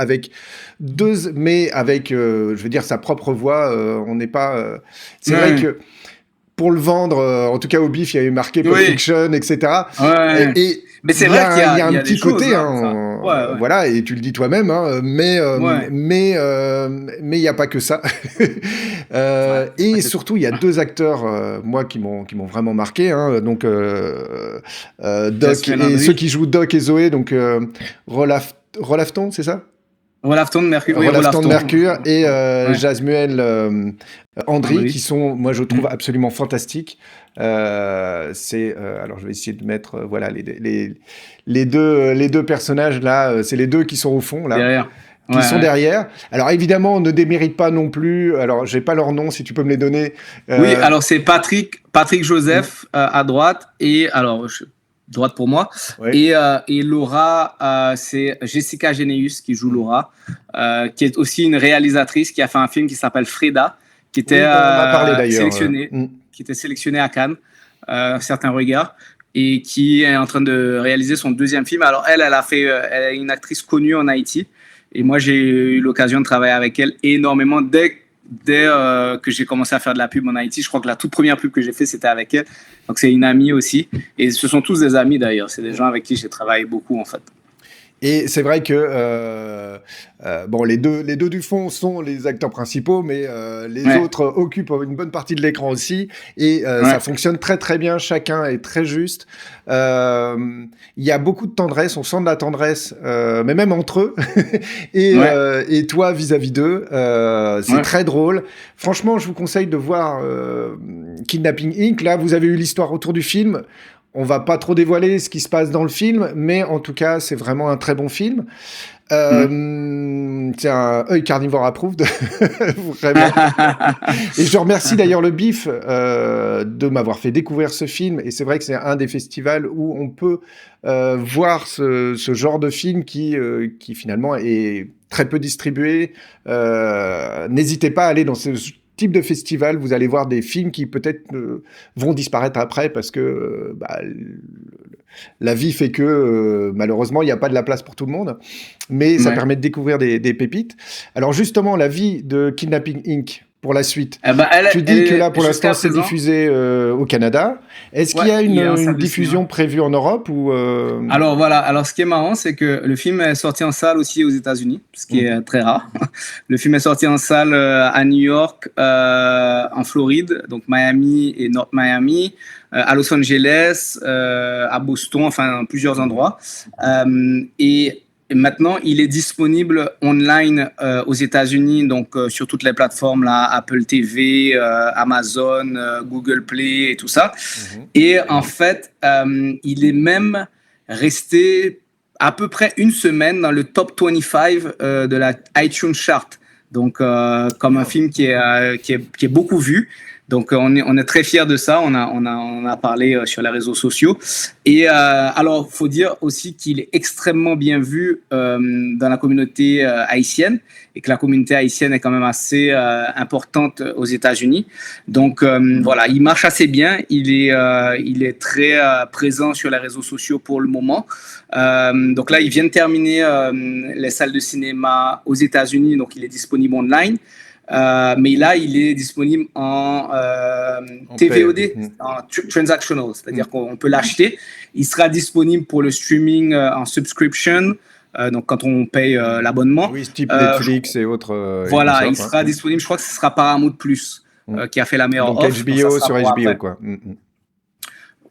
mais avec, je veux dire, sa propre voix. On n'est pas. C'est vrai que pour le vendre, en tout cas au BIF, il y avait marqué Pulp Fiction, etc. Et mais c'est vrai qu'il y a un petit côté, voilà, et tu le dis toi-même, mais il n'y a pas que ça. Et surtout, il y a deux acteurs, moi, qui m'ont vraiment marqué, donc Doc et ceux qui jouent Doc et Zoé, donc Rolafton, c'est ça? Rolafton de Mercure et Jasmuel Andry, qui sont, moi, je trouve absolument fantastiques. Alors, je vais essayer de mettre, voilà, les deux personnages là, c'est les deux qui sont au fond là. Derrière. Qui sont derrière. Alors évidemment, on ne démérite pas non plus. Alors, j'ai pas leur nom, si tu peux me les donner. Oui, alors c'est Patrick Joseph à droite et alors droite pour moi. Et Laura, c'est Jessica Geneus qui joue Laura, qui est aussi une réalisatrice qui a fait un film qui s'appelle Freda, qui était sélectionné à Cannes, certains regards, et qui est en train de réaliser son deuxième film. Alors elle est une actrice connue en Haïti, et moi j'ai eu l'occasion de travailler avec elle énormément dès que j'ai commencé à faire de la pub en Haïti. Je crois que la toute première pub que j'ai fait, c'était avec elle. Donc c'est une amie aussi, et ce sont tous des amis d'ailleurs. C'est des gens avec qui j'ai travaillé beaucoup en fait. Et c'est vrai que bon, les deux du fond sont les acteurs principaux, mais les autres occupent une bonne partie de l'écran aussi, et ça fonctionne très très bien. Chacun est très juste. Il y a beaucoup de tendresse, on sent de la tendresse, mais même entre eux. Et toi vis-à-vis d'eux, c'est très drôle. Franchement, je vous conseille de voir Kidnapping Inc. Là, vous avez eu l'histoire autour du film. On va pas trop dévoiler ce qui se passe dans le film, mais en tout cas, c'est vraiment un très bon film. C'est un œil carnivore approved, vraiment. Et je remercie d'ailleurs le BIF de m'avoir fait découvrir ce film. Et c'est vrai que c'est un des festivals où on peut voir ce genre de film qui finalement est très peu distribué. N'hésitez pas à aller dans ce type de festival, vous allez voir des films qui peut-être vont disparaître après parce que la vie fait que malheureusement il n'y a pas de la place pour tout le monde, mais ça permet de découvrir des pépites. Alors justement, la vie de Kidnapping Inc. pour la suite. Tu dis que là pour l'instant c'est diffusé au Canada. Est-ce qu'il y a une diffusion prévue en Europe ou Alors voilà, alors ce qui est marrant, c'est que le film est sorti en salle aussi aux États-Unis, ce qui est très rare. Le film est sorti en salle à New York, en Floride, donc Miami et North Miami, à Los Angeles, à Boston, enfin plusieurs endroits. Et maintenant, il est disponible online aux États-Unis, donc sur toutes les plateformes, là, Apple TV, Amazon, Google Play et tout ça. Et en fait, il est même resté à peu près une semaine dans le top 25 de la iTunes Chart. Donc, comme un film qui est beaucoup vu. Donc on est très fiers de ça. On a parlé sur les réseaux sociaux. Et alors faut dire aussi qu'il est extrêmement bien vu dans la communauté haïtienne, et que la communauté haïtienne est quand même assez importante aux États-Unis. Donc voilà, il marche assez bien. Il est très présent sur les réseaux sociaux pour le moment. Donc là, il vient de terminer les salles de cinéma aux États-Unis, donc il est disponible online. Mais là, il est disponible en TVOD, en transactional, c'est-à-dire qu'on peut l'acheter. Il sera disponible pour le streaming en subscription, donc quand on paye l'abonnement. Oui, type Netflix et autres. Voilà, il sera disponible. Je crois que ce sera Paramount Plus qui a fait la meilleure donc offre. HBO donc sur HBO, après. quoi.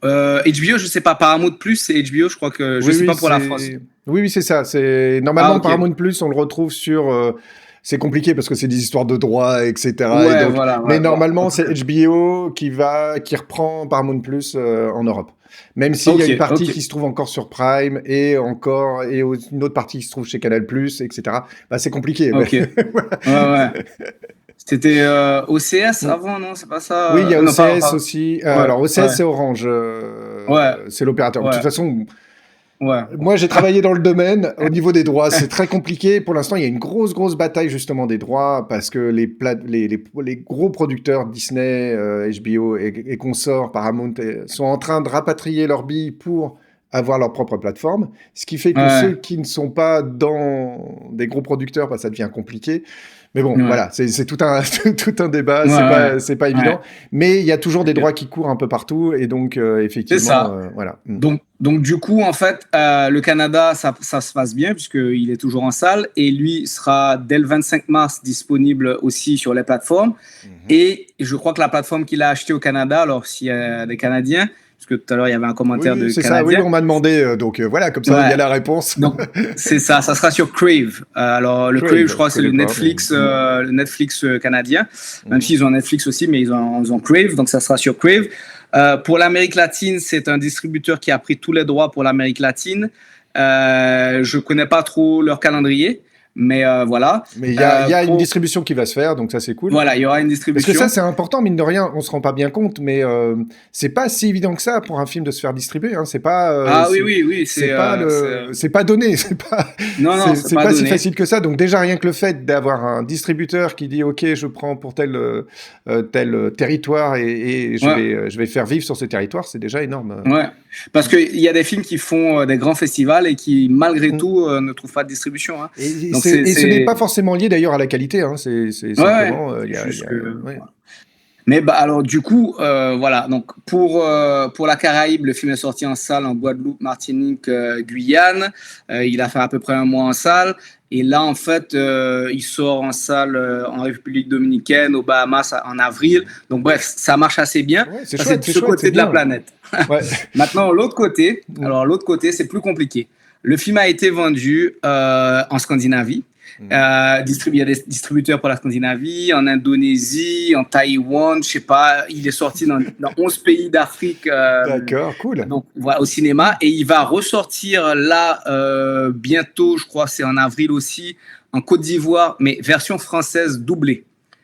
HBO, je sais pas. Paramount Plus, c'est HBO. Je crois que je sais pas pour la France. Oui, c'est ça. C'est normalement ok. Paramount Plus, on le retrouve sur. C'est compliqué parce que c'est des histoires de droits, etc. Ouais, et donc, voilà, mais ouais, normalement, c'est HBO qui reprend Paramount Plus en Europe. Même s'il y a une partie qui se trouve encore sur Prime et une autre partie qui se trouve chez Canal+, etc. Bah, c'est compliqué. Ok. Voilà. Ouais. C'était OCS avant, non? C'est pas ça? Oui, il y a non, OCS aussi. Alors, OCS, c'est Orange. Ouais. C'est l'opérateur. Ouais. De toute façon, ouais. moi, j'ai travaillé dans le domaine. Au niveau des droits, c'est très compliqué. Pour l'instant, il y a une grosse bataille, justement, des droits parce que les gros producteurs, Disney, HBO et consorts, Paramount, sont en train de rapatrier leurs billes pour avoir leur propre plateforme. Ce qui fait que ceux qui ne sont pas dans des gros producteurs, bah, ça devient compliqué. Mais bon, voilà, c'est tout un débat, c'est pas évident. Ouais. Mais il y a toujours des droits qui courent un peu partout, et donc effectivement, c'est ça. voilà. Donc du coup, en fait, le Canada, ça se passe bien puisqu'il est toujours en salle, et lui sera dès le 25 mars disponible aussi sur les plateformes. Et je crois que la plateforme qu'il a achetée au Canada, alors s'il y a des Canadiens, parce que tout à l'heure il y avait un commentaire de c'est Canadien. ça, oui, on m'a demandé, donc voilà, comme ça il y a la réponse. Donc c'est ça sera sur Crave. Alors le Crave, je crois, c'est le Netflix canadien. Même s'ils ont Netflix aussi, mais ils ont Crave, donc ça sera sur Crave. Pour l'Amérique latine, c'est un distributeur qui a pris tous les droits pour l'Amérique latine. Je connais pas trop leur calendrier. Mais voilà. Mais il y a une distribution qui va se faire, donc ça c'est cool. Voilà, il y aura une distribution. Parce que ça c'est important, mine de rien, on se rend pas bien compte, mais c'est pas si évident que ça pour un film de se faire distribuer. Hein. C'est pas. Oui. C'est pas donné. C'est pas si facile que ça. Donc déjà rien que le fait d'avoir un distributeur qui dit OK, je prends pour tel territoire et je vais faire vivre sur ce territoire, c'est déjà énorme. Ouais. Parce qu'il y a des films qui font des grands festivals et qui malgré tout ne trouvent pas de distribution. Hein. Et ce n'est pas forcément lié d'ailleurs à la qualité, hein. C'est simplement. Mais alors du coup, voilà. Donc pour la Caraïbe, le film est sorti en salle en Guadeloupe, Martinique, Guyane. Il a fait à peu près un mois en salle. Et là, en fait, il sort en salle en République dominicaine, aux Bahamas en avril. Donc bref, ça marche assez bien. Ouais, c'est de ce côté de la planète. Ouais. Maintenant, l'autre côté, c'est plus compliqué. Le film a été vendu en Scandinavie. Il y a des distributeurs pour la Scandinavie, en Indonésie, en Taïwan, je sais pas. Il est sorti dans 11 pays d'Afrique. D'accord, cool. Donc voilà, au cinéma, et il va ressortir là bientôt, je crois, c'est en avril aussi, en Côte d'Ivoire, mais version française doublée.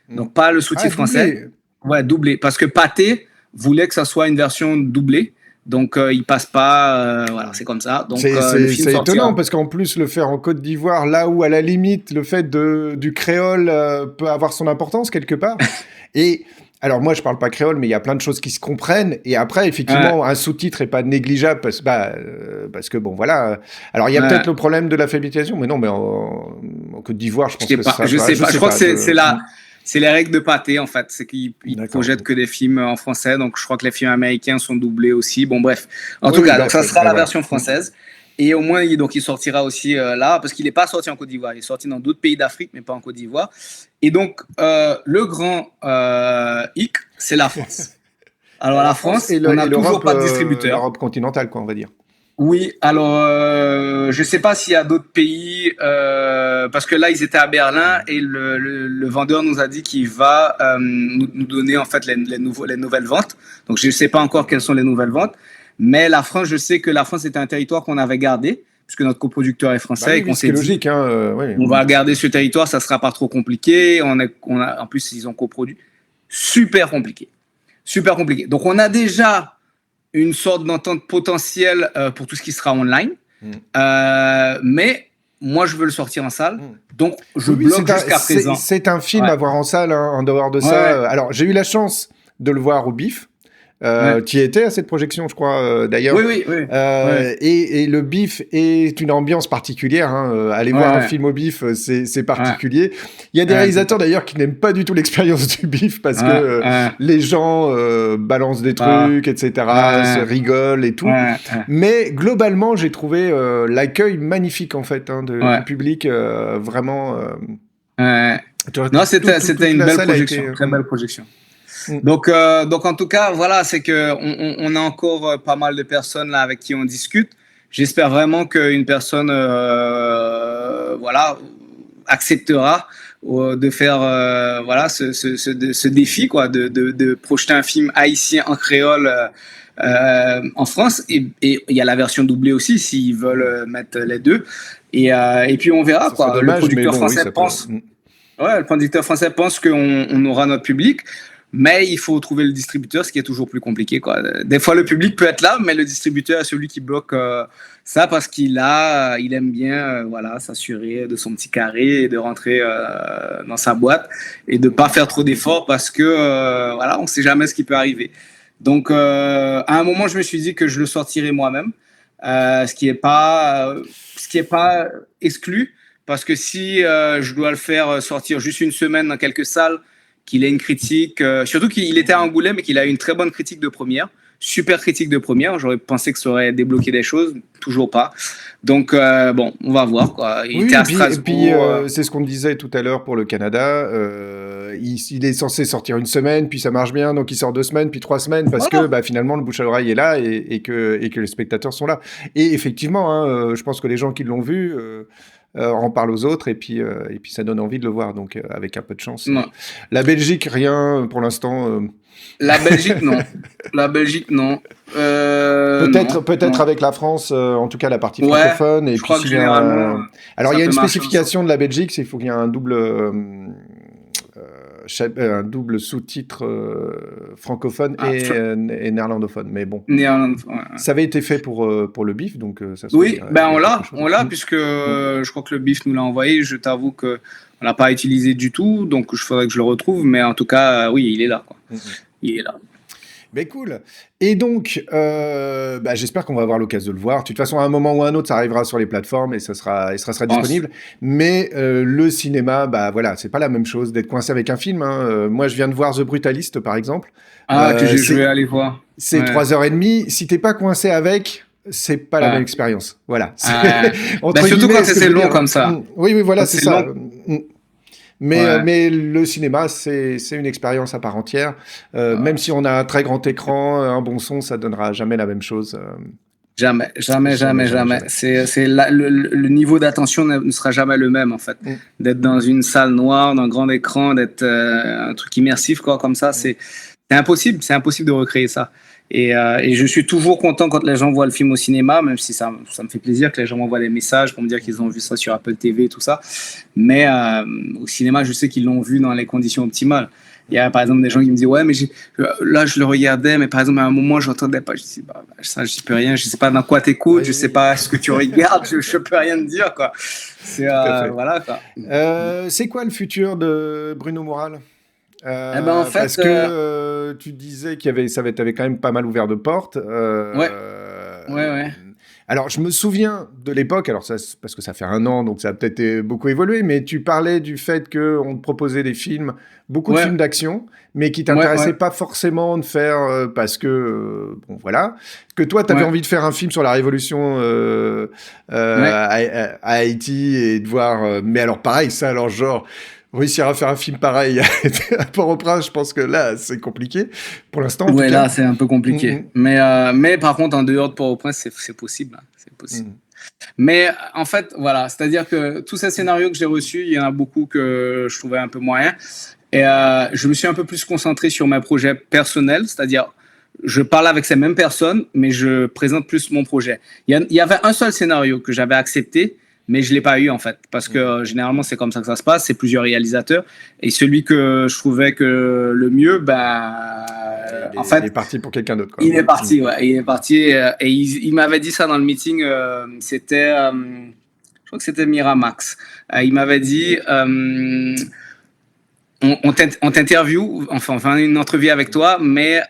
Donc pas le sous-titre français. Ouais, doublé, parce que Pathé voulait que ça soit une version doublée. Donc, il passe pas, voilà, c'est comme ça. Donc, c'est étonnant parce qu'en plus, le faire en Côte d'Ivoire, là où à la limite, le fait du créole peut avoir son importance quelque part. Et alors, moi, je parle pas créole, mais il y a plein de choses qui se comprennent. Et après, effectivement, un sous-titre est pas négligeable parce que bon, voilà. Alors, il y a peut-être le problème de l'alphabétisation, mais non, mais en Côte d'Ivoire, je pense que ça. Je sais pas. Je crois que c'est les règles de Pathé, en fait. C'est qu'ils projettent que des films en français. Donc, je crois que les films américains sont doublés aussi. Bon, bref. En tout cas, donc ça sera la version française. Et au moins, il sortira aussi là, parce qu'il n'est pas sorti en Côte d'Ivoire. Il est sorti dans d'autres pays d'Afrique, mais pas en Côte d'Ivoire. Et donc, le grand hic, c'est la France. Alors, la France, on n'a toujours pas de distributeur. L'Europe continentale, quoi, on va dire. Oui, alors je sais pas s'il y a d'autres pays parce que là ils étaient à Berlin et le vendeur nous a dit qu'il va nous donner en fait les nouvelles ventes. Donc je sais pas encore quelles sont les nouvelles ventes, mais la France, je sais que la France était un territoire qu'on avait gardé puisque notre coproducteur est français et qu'on s'est dit logique, on va garder ce territoire, ça sera pas trop compliqué. En plus ils ont coproduit, super compliqué. super compliqué. Donc, on a déjà une sorte d'entente potentielle pour tout ce qui sera online. Mais moi, je veux le sortir en salle. Donc, je bloque jusqu'à présent. C'est un film à voir en salle, hein, en dehors de ça. Alors, j'ai eu la chance de le voir au BIF. Tu y étais à cette projection, je crois, d'ailleurs. Oui. Et le BIF est une ambiance particulière. Hein. Aller voir un film au BIF, c'est particulier. Il y a des réalisateurs, d'ailleurs, qui n'aiment pas du tout l'expérience du BIF parce que les gens balancent des trucs, etc., se rigolent et tout. Mais globalement, j'ai trouvé l'accueil magnifique, en fait, hein, du public, vraiment... Non, c'était une belle projection, très belle projection. Donc en tout cas, voilà, c'est que on a encore pas mal de personnes là avec qui on discute. J'espère vraiment qu'une personne, voilà, acceptera de faire, voilà, ce défi, quoi, de projeter un film haïtien en créole en France. Et il y a la version doublée aussi, s'ils veulent mettre les deux. Et puis on verra, quoi. Dommage, le producteur français pense. Ouais, le producteur français pense qu'on aura notre public. Mais il faut trouver le distributeur, ce qui est toujours plus compliqué, quoi. Des fois, le public peut être là, mais le distributeur est celui qui bloque ça parce qu'il aime bien voilà, s'assurer de son petit carré et de rentrer dans sa boîte et de ne pas faire trop d'efforts parce que voilà, on ne sait jamais ce qui peut arriver. Donc, à un moment, je me suis dit que je le sortirais moi-même, ce qui n'est pas exclu parce que si je dois le faire sortir juste une semaine dans quelques salles, qu'il ait une critique, surtout qu'il était à Angoulême et qu'il a eu une très bonne critique de première, super critique de première. J'aurais pensé que ça aurait débloqué des choses, toujours pas. Donc bon, on va voir, quoi. Il était à Strasbourg. Et puis c'est ce qu'on disait tout à l'heure pour le Canada. Il est censé sortir une semaine, puis ça marche bien, donc il sort 2 semaines, puis 3 semaines, parce que finalement le bouche à l'oreille est là et que les spectateurs sont là. Et effectivement, hein, je pense que les gens qui l'ont vu. En parle aux autres et puis ça donne envie de le voir, donc avec un peu de chance. La Belgique, rien pour l'instant. La Belgique, non. La Belgique, non. Peut-être avec la France, en tout cas la partie francophone. Et je crois que généralement. Alors il y a une spécification de la Belgique, c'est qu'il faut qu'il y ait un double sous-titre francophone et néerlandophone, mais bon. Ça avait été fait pour le BIF, donc ça. Oui, on l'a puisque je crois que le BIF nous l'a envoyé. Je t'avoue que on l'a pas utilisé du tout, donc il faudrait que je le retrouve, mais en tout cas, oui, il est là, quoi. Il est là. Ben cool. Et donc, j'espère qu'on va avoir l'occasion de le voir. De toute façon, à un moment ou à un autre, ça arrivera sur les plateformes et ça sera disponible. Mais le cinéma, voilà, c'est pas la même chose d'être coincé avec un film. Hein. Moi, je viens de voir The Brutalist, par exemple. Je vais aller voir. C'est 3h30. Si t'es pas coincé avec, c'est pas la même expérience. Voilà. Surtout quand c'est long comme ça. Oui, voilà, c'est ça. Mais le cinéma, c'est une expérience à part entière. Même si on a un très grand écran, un bon son, ça donnera jamais la même chose. Jamais. Le niveau d'attention ne sera jamais le même, en fait. D'être dans une salle noire, d'un grand écran, d'être un truc immersif, quoi, comme ça, c'est impossible. C'est impossible de recréer ça. Et je suis toujours content quand les gens voient le film au cinéma, même si ça me fait plaisir que les gens m'envoient des messages pour me dire qu'ils ont vu ça sur Apple TV, tout ça. Mais au cinéma, je sais qu'ils l'ont vu dans les conditions optimales. Il y a par exemple des gens qui me disent « Ouais, mais là, je le regardais, mais par exemple, à un moment, je n'entendais pas. » Je dis « ça, je dis plus rien. Je ne sais pas dans quoi tu écoutes, je ne sais pas ce que tu regardes, je ne peux rien te dire. » quoi. Voilà, quoi. C'est quoi le futur de Bruno Moural ? En fait, parce que tu disais t'avais quand même pas mal ouvert de portes. Ouais. Alors, je me souviens de l'époque, alors ça, parce que ça fait 1 an, donc ça a peut-être beaucoup évolué, mais tu parlais du fait qu'on te proposait des films, beaucoup de films d'action, mais qui t'intéressaient pas forcément de faire parce que, bon, voilà, que toi, tu avais envie de faire un film sur la révolution à Haïti et de voir... mais alors, pareil, ça, alors genre... Réussir à faire un film pareil à Port-au-Prince, je pense que là, c'est compliqué. Pour l'instant, ouais, là, c'est un peu compliqué. Mais par contre, en dehors de Port-au-Prince, c'est possible. C'est possible. Mais en fait, voilà, c'est-à-dire que tous ces scénarios que j'ai reçus, il y en a beaucoup que je trouvais un peu moyens. Et je me suis un peu plus concentré sur mes projets personnels, c'est-à-dire je parle avec ces mêmes personnes, mais je présente plus mon projet. Il y avait un seul scénario que j'avais accepté, mais je ne l'ai pas eu, en fait, parce que généralement, c'est comme ça que ça se passe, c'est plusieurs réalisateurs, et celui que je trouvais que le mieux, en fait, il est parti pour quelqu'un d'autre. Il est parti, ouais. Il est parti et il m'avait dit ça dans le meeting. C'était, je crois que c'était Miramax. Il m'avait dit, on t'interviewe, enfin, on fait une entrevue avec toi, mais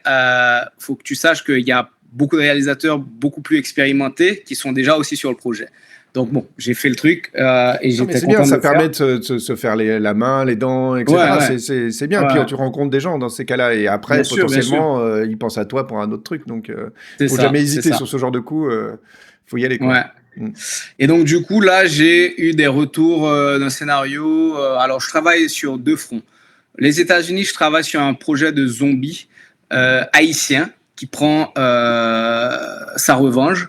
faut que tu saches qu'il y a beaucoup de réalisateurs beaucoup plus expérimentés qui sont déjà aussi sur le projet. Donc bon, j'ai fait le truc et j'étais c'est content bien, de ça le faire. permet de se faire la main, les dents, etc. Ouais. C'est bien. Ouais. Puis tu rencontres des gens dans ces cas-là et après, Bien sûr, potentiellement, ils pensent à toi pour un autre truc. Donc, C'est faut ça, jamais c'est hésiter ça. sur ce genre de coup. Faut y aller, quoi. Ouais. Mm. Et donc, du coup, là, j'ai eu des retours d'un scénario. Alors, je travaille sur 2 fronts. Les États-Unis, je travaille sur un projet de zombie haïtien qui prend sa revanche.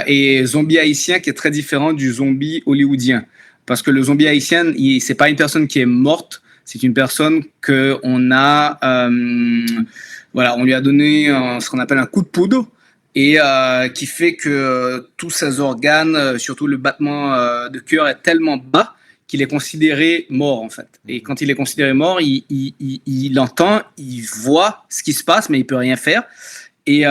Et zombie haïtien qui est très différent du zombie hollywoodien. Parce que le zombie haïtien, c'est pas une personne qui est morte, c'est une personne qu'on a, voilà, on lui a donné ce qu'on appelle un coup de poudre et qui fait que tous ses organes, surtout le battement de cœur, est tellement bas qu'il est considéré mort en fait. Et quand il est considéré mort, il entend, il voit ce qui se passe, mais il peut rien faire. Et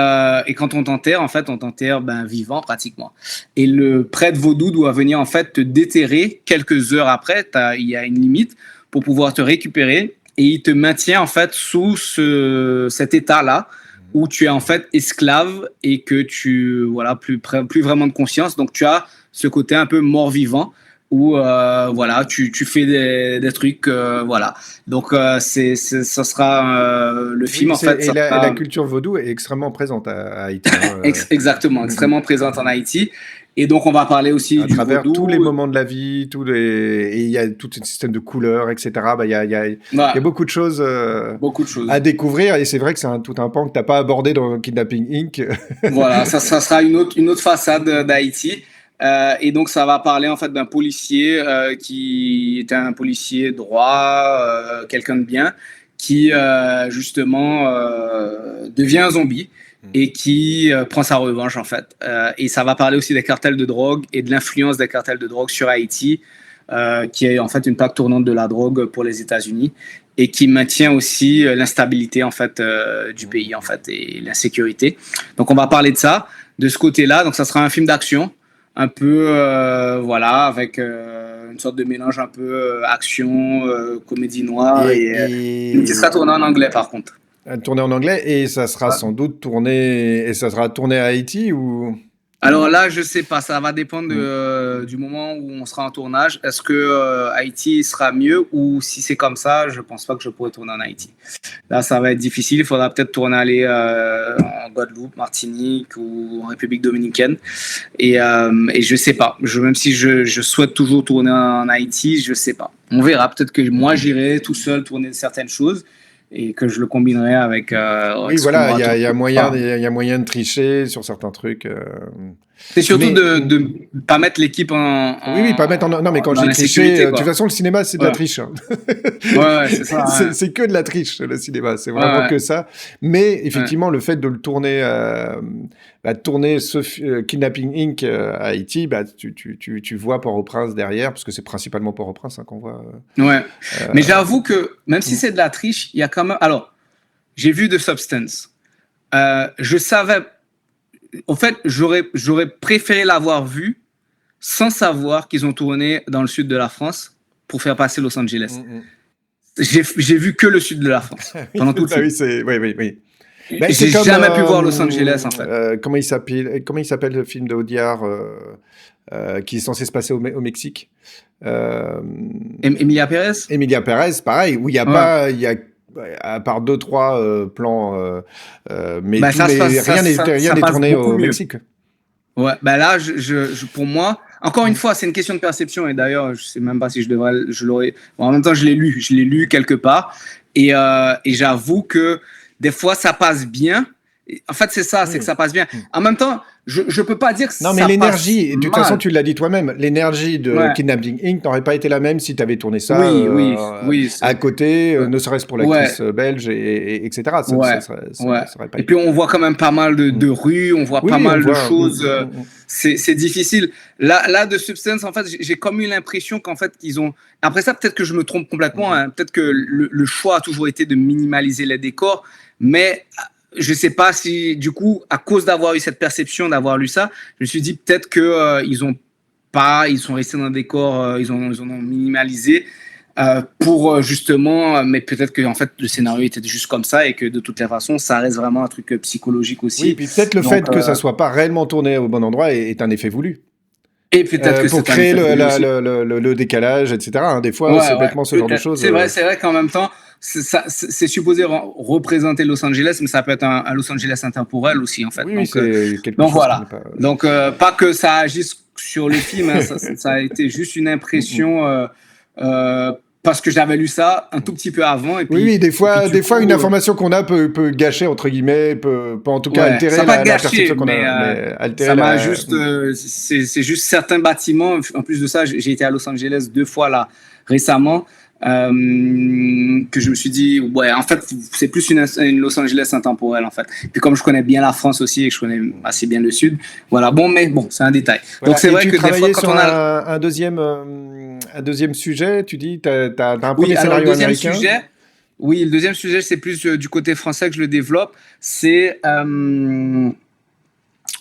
quand on t'enterre, en fait, on t'enterre vivant pratiquement. Et le prêtre vaudou doit venir en fait te déterrer quelques heures après. Il y a une limite pour pouvoir te récupérer et il te maintient en fait sous cet état-là où tu es en fait esclave et que tu plus vraiment de conscience. Donc tu as ce côté un peu mort-vivant où voilà, tu fais des trucs, voilà. Donc ça sera le film en fait. Et la culture vaudou est extrêmement présente à Haïti. Exactement, extrêmement présente en Haïti. Et donc on va parler aussi à du travers vaudou. tous les moments de la vie, et il y a tout un système de couleurs, etc. Il y a beaucoup de choses, à découvrir. Et c'est vrai que c'est tout un pan que t'as pas abordé dans Kidnapping Inc. Voilà, ça sera une autre façade d'Haïti. Et donc ça va parler en fait d'un policier qui était un policier droit, quelqu'un de bien, qui justement devient un zombie et qui prend sa revanche en fait. Et ça va parler aussi des cartels de drogue et de l'influence des cartels de drogue sur Haïti, qui est en fait une plaque tournante de la drogue pour les États-Unis et qui maintient aussi l'instabilité en fait du pays en fait et l'insécurité. Donc on va parler de ça, de ce côté-là. Donc ça sera un film d'action. Un peu, voilà, avec une sorte de mélange un peu action, comédie noire, et qui sera tourné en anglais par contre. Tourné en anglais, et ça sera sans doute tourné à Haïti ou... Alors là, je sais pas, ça va dépendre du moment où on sera en tournage. Est-ce que Haïti sera mieux, ou si c'est comme ça, je pense pas que je pourrais tourner en Haïti. Là, ça va être difficile. Il faudra peut-être aller en Guadeloupe, Martinique ou en République dominicaine. Et je sais pas. Même si je souhaite toujours tourner en Haïti, je sais pas. On verra. Peut-être que moi, j'irai tout seul tourner certaines choses et que je le combinerai avec... oui, voilà, il y a moyen de tricher sur certains trucs. C'est surtout de pas mettre l'équipe en... Oui, pas mettre en... Non, mais quand j'ai triché... De toute façon, le cinéma, c'est de la triche. Hein. Ouais, c'est ça. Ouais. C'est que de la triche, le cinéma. C'est vraiment que ça. Mais effectivement, le fait de le tourner... tourner ce Kidnapping Inc. À Haïti, tu vois Port-au-Prince derrière, parce que c'est principalement Port-au-Prince qu'on voit. Ouais. Mais j'avoue que même si c'est de la triche, il y a quand même... Alors, j'ai vu The Substance. Je savais... En fait, j'aurais préféré l'avoir vu sans savoir qu'ils ont tourné dans le sud de la France pour faire passer Los Angeles. J'ai vu que le sud de la France pendant tout le film. Oui. J'ai jamais pu voir Los Angeles, en fait. Comment il s'appelle le film de Audiard qui est censé se passer au Mexique? Emilia Pérez. Emilia Pérez, pareil, où il y a pas... à part 2-3 plans, mais rien n'est tourné au Mexique. Ouais, là, pour moi, encore une fois, c'est une question de perception, et d'ailleurs, je sais même pas si je l'aurais. Bon, en même temps, je l'ai lu quelque part, et j'avoue que des fois, ça passe bien. En fait, c'est ça, c'est que ça passe bien. En même temps, je peux pas dire que non, mais l'énergie, de toute façon, tu l'as dit toi-même, l'énergie de Kidnapping Inc. n'aurait pas été la même si tu avais tourné ça à côté, ne serait-ce pour l'actrice belge, etc. Ça serait pas et puis, on voit quand même pas mal de rues, on voit pas mal de choses. C'est difficile. Là, de Substance, en fait, j'ai comme eu l'impression qu'en fait, qu'ils ont... Après ça, peut-être que je me trompe complètement. Peut-être que le choix a toujours été de minimaliser les décors. Mais je sais pas si, du coup, à cause d'avoir eu cette perception, d'avoir lu ça, je me suis dit peut-être que ils sont restés dans un décor, ils en ont minimalisé pour justement, mais peut-être que en fait le scénario était juste comme ça et que de toutes les façons, ça reste vraiment un truc psychologique aussi. Oui, et puis peut-être le Donc, fait que ça soit pas réellement tourné au bon endroit est un effet voulu. Et peut-être que pour c'est un créer effet voulu aussi. le décalage, etc. hein. Des fois, c'est bêtement ce genre de peut-être. choses. C'est vrai qu'en même temps, c'est supposé représenter Los Angeles, mais ça peut être un Los Angeles intemporel aussi, en fait. Oui, donc, c'est quelque donc chose voilà. qui n'est pas... Donc, pas que ça agisse sur le film, hein, ça a été juste une impression parce que j'avais lu ça un tout petit peu avant. Et puis, Oui, des fois, du coup, une information qu'on a peut gâcher, entre guillemets, peut en tout cas altérer ça la gâché, perception qu'on a. mais altérer ça m'a la... juste, c'est juste certains bâtiments. En plus de ça, j'ai été à Los Angeles 2 fois là récemment. Que je me suis dit, ouais, en fait, c'est plus une Los Angeles intemporelle, en fait. Puis comme je connais bien la France aussi et que je connais assez bien le Sud, voilà, mais bon, c'est un détail. Voilà. Donc c'est Et vrai tu que des fois, travaillais quand sur on a... un deuxième sujet, tu dis, t'as un Oui, premier alors scénario américain. Le deuxième sujet, c'est plus du côté français que je le développe. C'est...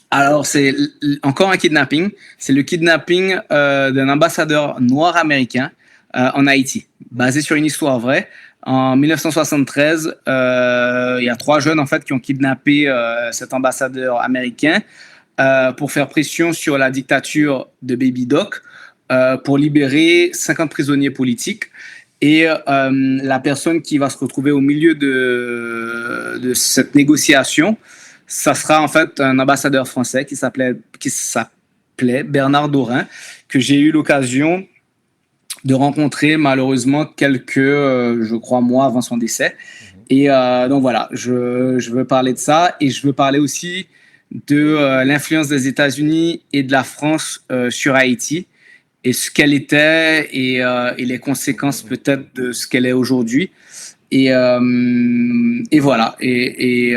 alors, c'est encore un kidnapping. C'est le kidnapping d'un ambassadeur noir américain en Haïti, basé sur une histoire vraie. En 1973, il y a 3 jeunes en fait qui ont kidnappé cet ambassadeur américain pour faire pression sur la dictature de Baby Doc pour libérer 50 prisonniers politiques. Et la personne qui va se retrouver au milieu de cette négociation, ça sera en fait un ambassadeur français qui s'appelait Bernard Dorin, que j'ai eu l'occasion de rencontrer malheureusement quelques, je crois, mois avant son décès. Et donc voilà, je veux parler de ça et je veux parler aussi de l'influence des États-Unis et de la France sur Haïti et ce qu'elle était et les conséquences peut-être de ce qu'elle est aujourd'hui. Et voilà. Et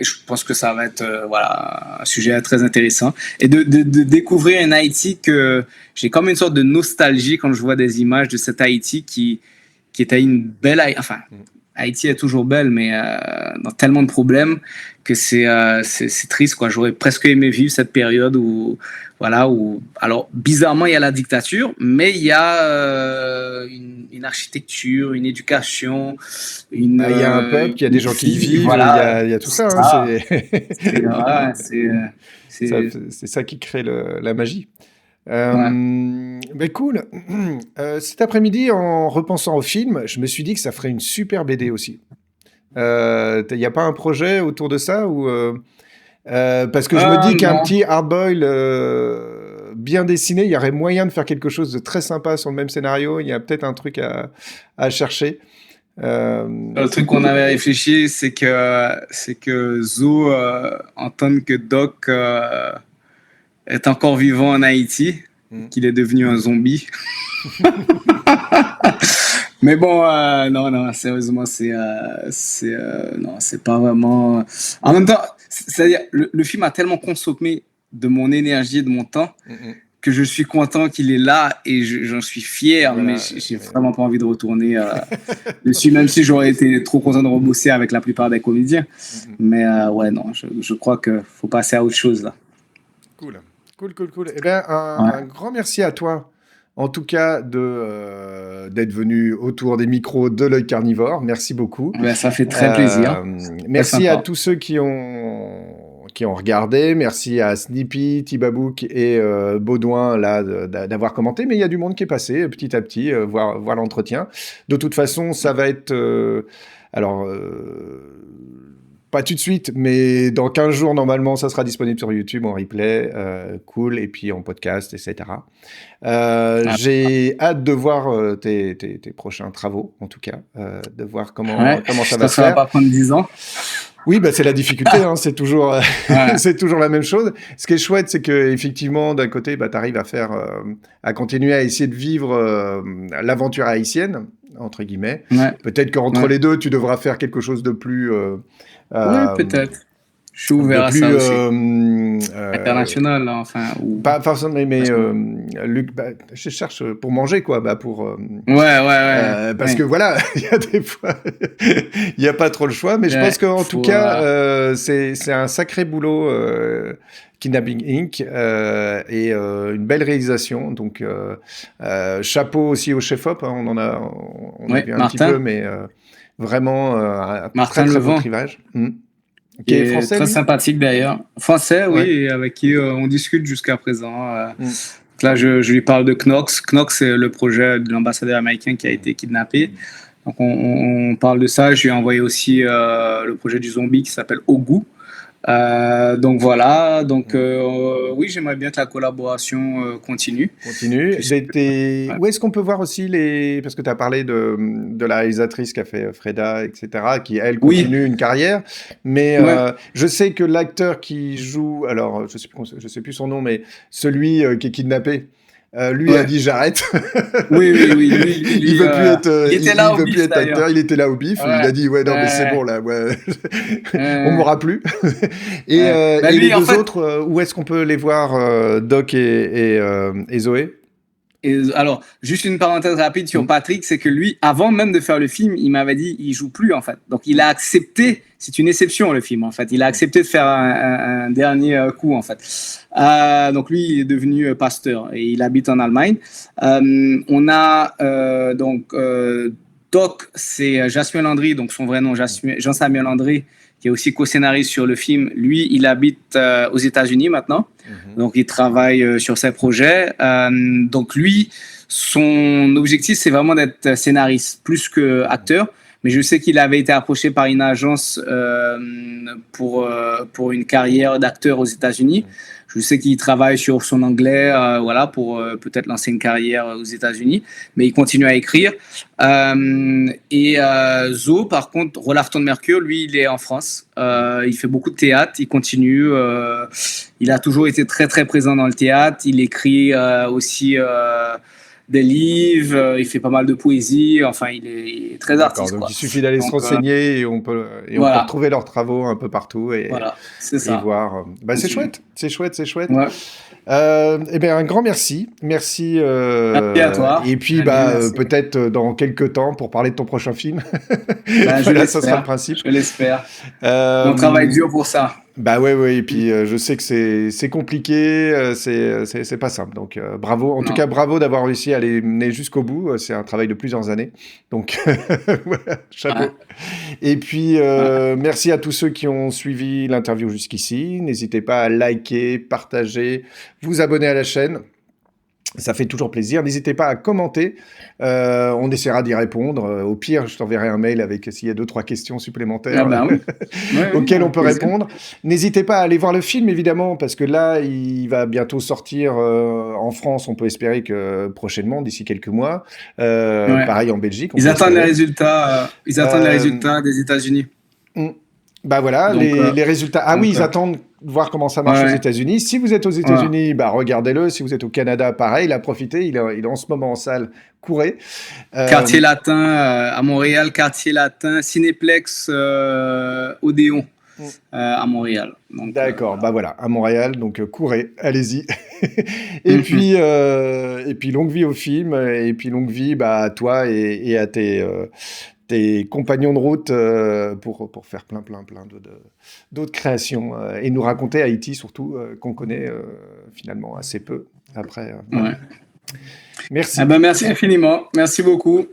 je pense que ça va être un sujet très intéressant. Et de découvrir un Haïti que j'ai comme une sorte de nostalgie quand je vois des images de cet Haïti qui était une belle... Enfin, Haïti est toujours belle, mais dans tellement de problèmes que c'est triste, quoi. J'aurais presque aimé vivre cette période où... alors bizarrement il y a la dictature, mais il y a une architecture, une éducation, il y a un peuple, il y a des gens qui y vivent, il y a tout ça. C'est ça qui crée la magie. Mais cool. Cet après-midi, en repensant au film, je me suis dit que ça ferait une super BD aussi. Il n'y a pas un projet autour de ça ou parce que je me dis qu'un petit hard-boil bien dessiné, il y aurait moyen de faire quelque chose de très sympa sur le même scénario. Il y a peut-être un truc à chercher. Le truc qu'on avait réfléchi, c'est que Zo entende que Doc est encore vivant en Haïti, qu'il est devenu un zombie. Mais bon, non, sérieusement, c'est pas vraiment. En même temps, c'est-à-dire, le film a tellement consommé de mon énergie et de mon temps que je suis content qu'il est là et j'en suis fier, mais j'ai vraiment pas envie de retourner dessus, même si j'aurais été trop content de rebosser avec la plupart des comédiens. Mais non, je crois qu'il faut passer à autre chose là. Cool. Eh bien, un grand merci à toi. En tout cas, d'être venu autour des micros de l'œil carnivore. Merci beaucoup. Ça fait très plaisir. Merci à tous ceux qui ont regardé. Merci à Snippy, Tibabouk et Baudouin là, d'avoir commenté. Mais il y a du monde qui est passé petit à petit, voir l'entretien. De toute façon, ça va être... pas tout de suite, mais dans 15 jours, normalement, ça sera disponible sur YouTube en replay, cool, et puis en podcast, etc. J'ai hâte de voir tes prochains travaux, en tout cas, de voir comment ça va se faire. Ça va pas prendre 10 ans. Oui, c'est la difficulté, hein, c'est toujours la même chose. Ce qui est chouette, c'est que effectivement, d'un côté, tu arrives à continuer à essayer de vivre l'aventure haïtienne, entre guillemets. Peut-être qu'entre les deux, tu devras faire quelque chose de plus... oui, peut-être. Je suis ouvert à ça aussi. International, là, enfin. Ou... Pas forcément, mais Luc, je cherche pour manger, quoi, pour. Parce que voilà, il y a des fois, il n'y a pas trop le choix, mais je pense qu'en tout cas, c'est un sacré boulot. Kidnapping Inc. Et une belle réalisation. Donc, chapeau aussi au chef-op. Hein, on a vu un petit peu, mais vraiment un Martin très Levent. bon clivage. Qui est français, très sympathique d'ailleurs. Français, oui, et avec qui on discute jusqu'à présent. Là, je lui parle de Knox. Knox, c'est le projet de l'ambassadeur américain qui a été kidnappé. Donc, on parle de ça. Je lui ai envoyé aussi le projet du zombie qui s'appelle Ogu. Donc voilà, oui, j'aimerais bien que la collaboration continue. Où est-ce qu'on peut voir aussi parce que tu as parlé de la réalisatrice qui a fait Freda, etc., qui elle continue une carrière, mais je sais que l'acteur qui joue, alors je sais plus son nom, mais celui qui est kidnappé. Lui a dit j'arrête. Oui. Il veut plus être. Il était là au veut bif, plus être acteur. Il était là au bif. Il a dit non mais c'est bon là. On m'aura plus. Et les deux autres, où est-ce qu'on peut les voir, Doc et Zoé? Alors, juste une parenthèse rapide sur Patrick, c'est que lui, avant même de faire le film, il m'avait dit il joue plus en fait. Donc il a accepté, c'est une exception le film en fait. Il a accepté de faire un dernier coup en fait. Donc lui, il est devenu pasteur et il habite en Allemagne. On a Doc, c'est Jasmine Landry, donc son vrai nom Jean-Samuel Landry, qui est aussi co-scénariste sur le film. Lui, il habite aux États-Unis maintenant. Donc, il travaille sur ses projets. Donc, lui, son objectif, c'est vraiment d'être scénariste plus qu'acteur. Mais je sais qu'il avait été approché par une agence pour une carrière d'acteur aux États-Unis. Je sais qu'il travaille sur son anglais, pour peut-être lancer une carrière aux États-Unis, mais il continue à écrire. Zo, par contre, Rolaf Tonmerkur, lui, il est en France. Il fait beaucoup de théâtre, il continue. Il a toujours été très, très présent dans le théâtre. Il écrit aussi des livres, il fait pas mal de poésie. Enfin, il est très artiste. Donc, il suffit d'aller se renseigner et on peut retrouver leurs travaux un peu partout et voir. C'est chouette. C'est chouette. Ouais. Un grand merci. Merci à toi. Et puis, peut-être dans quelques temps pour parler de ton prochain film. Ça sera le principe. Je l'espère. On travaille dur pour ça. Ouais. Et puis, je sais que c'est compliqué, c'est pas simple. Donc, bravo. En tout cas, bravo d'avoir réussi à aller mener jusqu'au bout. C'est un travail de plusieurs années. Donc, voilà, chapeau. Et puis, merci à tous ceux qui ont suivi l'interview jusqu'ici. N'hésitez pas à liker, partager, vous abonner à la chaîne. Ça fait toujours plaisir. N'hésitez pas à commenter. On essaiera d'y répondre. Au pire, je t'enverrai un mail avec s'il y a 2-3 questions supplémentaires auxquelles on peut répondre. N'hésitez pas à aller voir le film, évidemment, parce que là, il va bientôt sortir en France. On peut espérer que prochainement, d'ici quelques mois. Pareil en Belgique. Ils attendent les résultats. Ils attendent les résultats des États-Unis. Voilà, donc, les résultats. Ils attendent de voir comment ça marche aux États-Unis. Si vous êtes aux États-Unis, regardez-le. Si vous êtes au Canada, pareil, profitez. Il est en ce moment en salle. Courez. Quartier Latin à Montréal, Quartier Latin, Cinéplex Odéon à Montréal. Donc, d'accord, voilà, à Montréal. Donc courez, allez-y. Et puis longue vie au film. Et puis longue vie à toi et à tes compagnons de route pour faire plein d'autres créations et nous raconter Haïti surtout qu'on connaît finalement assez peu après. Merci. Merci infiniment, merci beaucoup.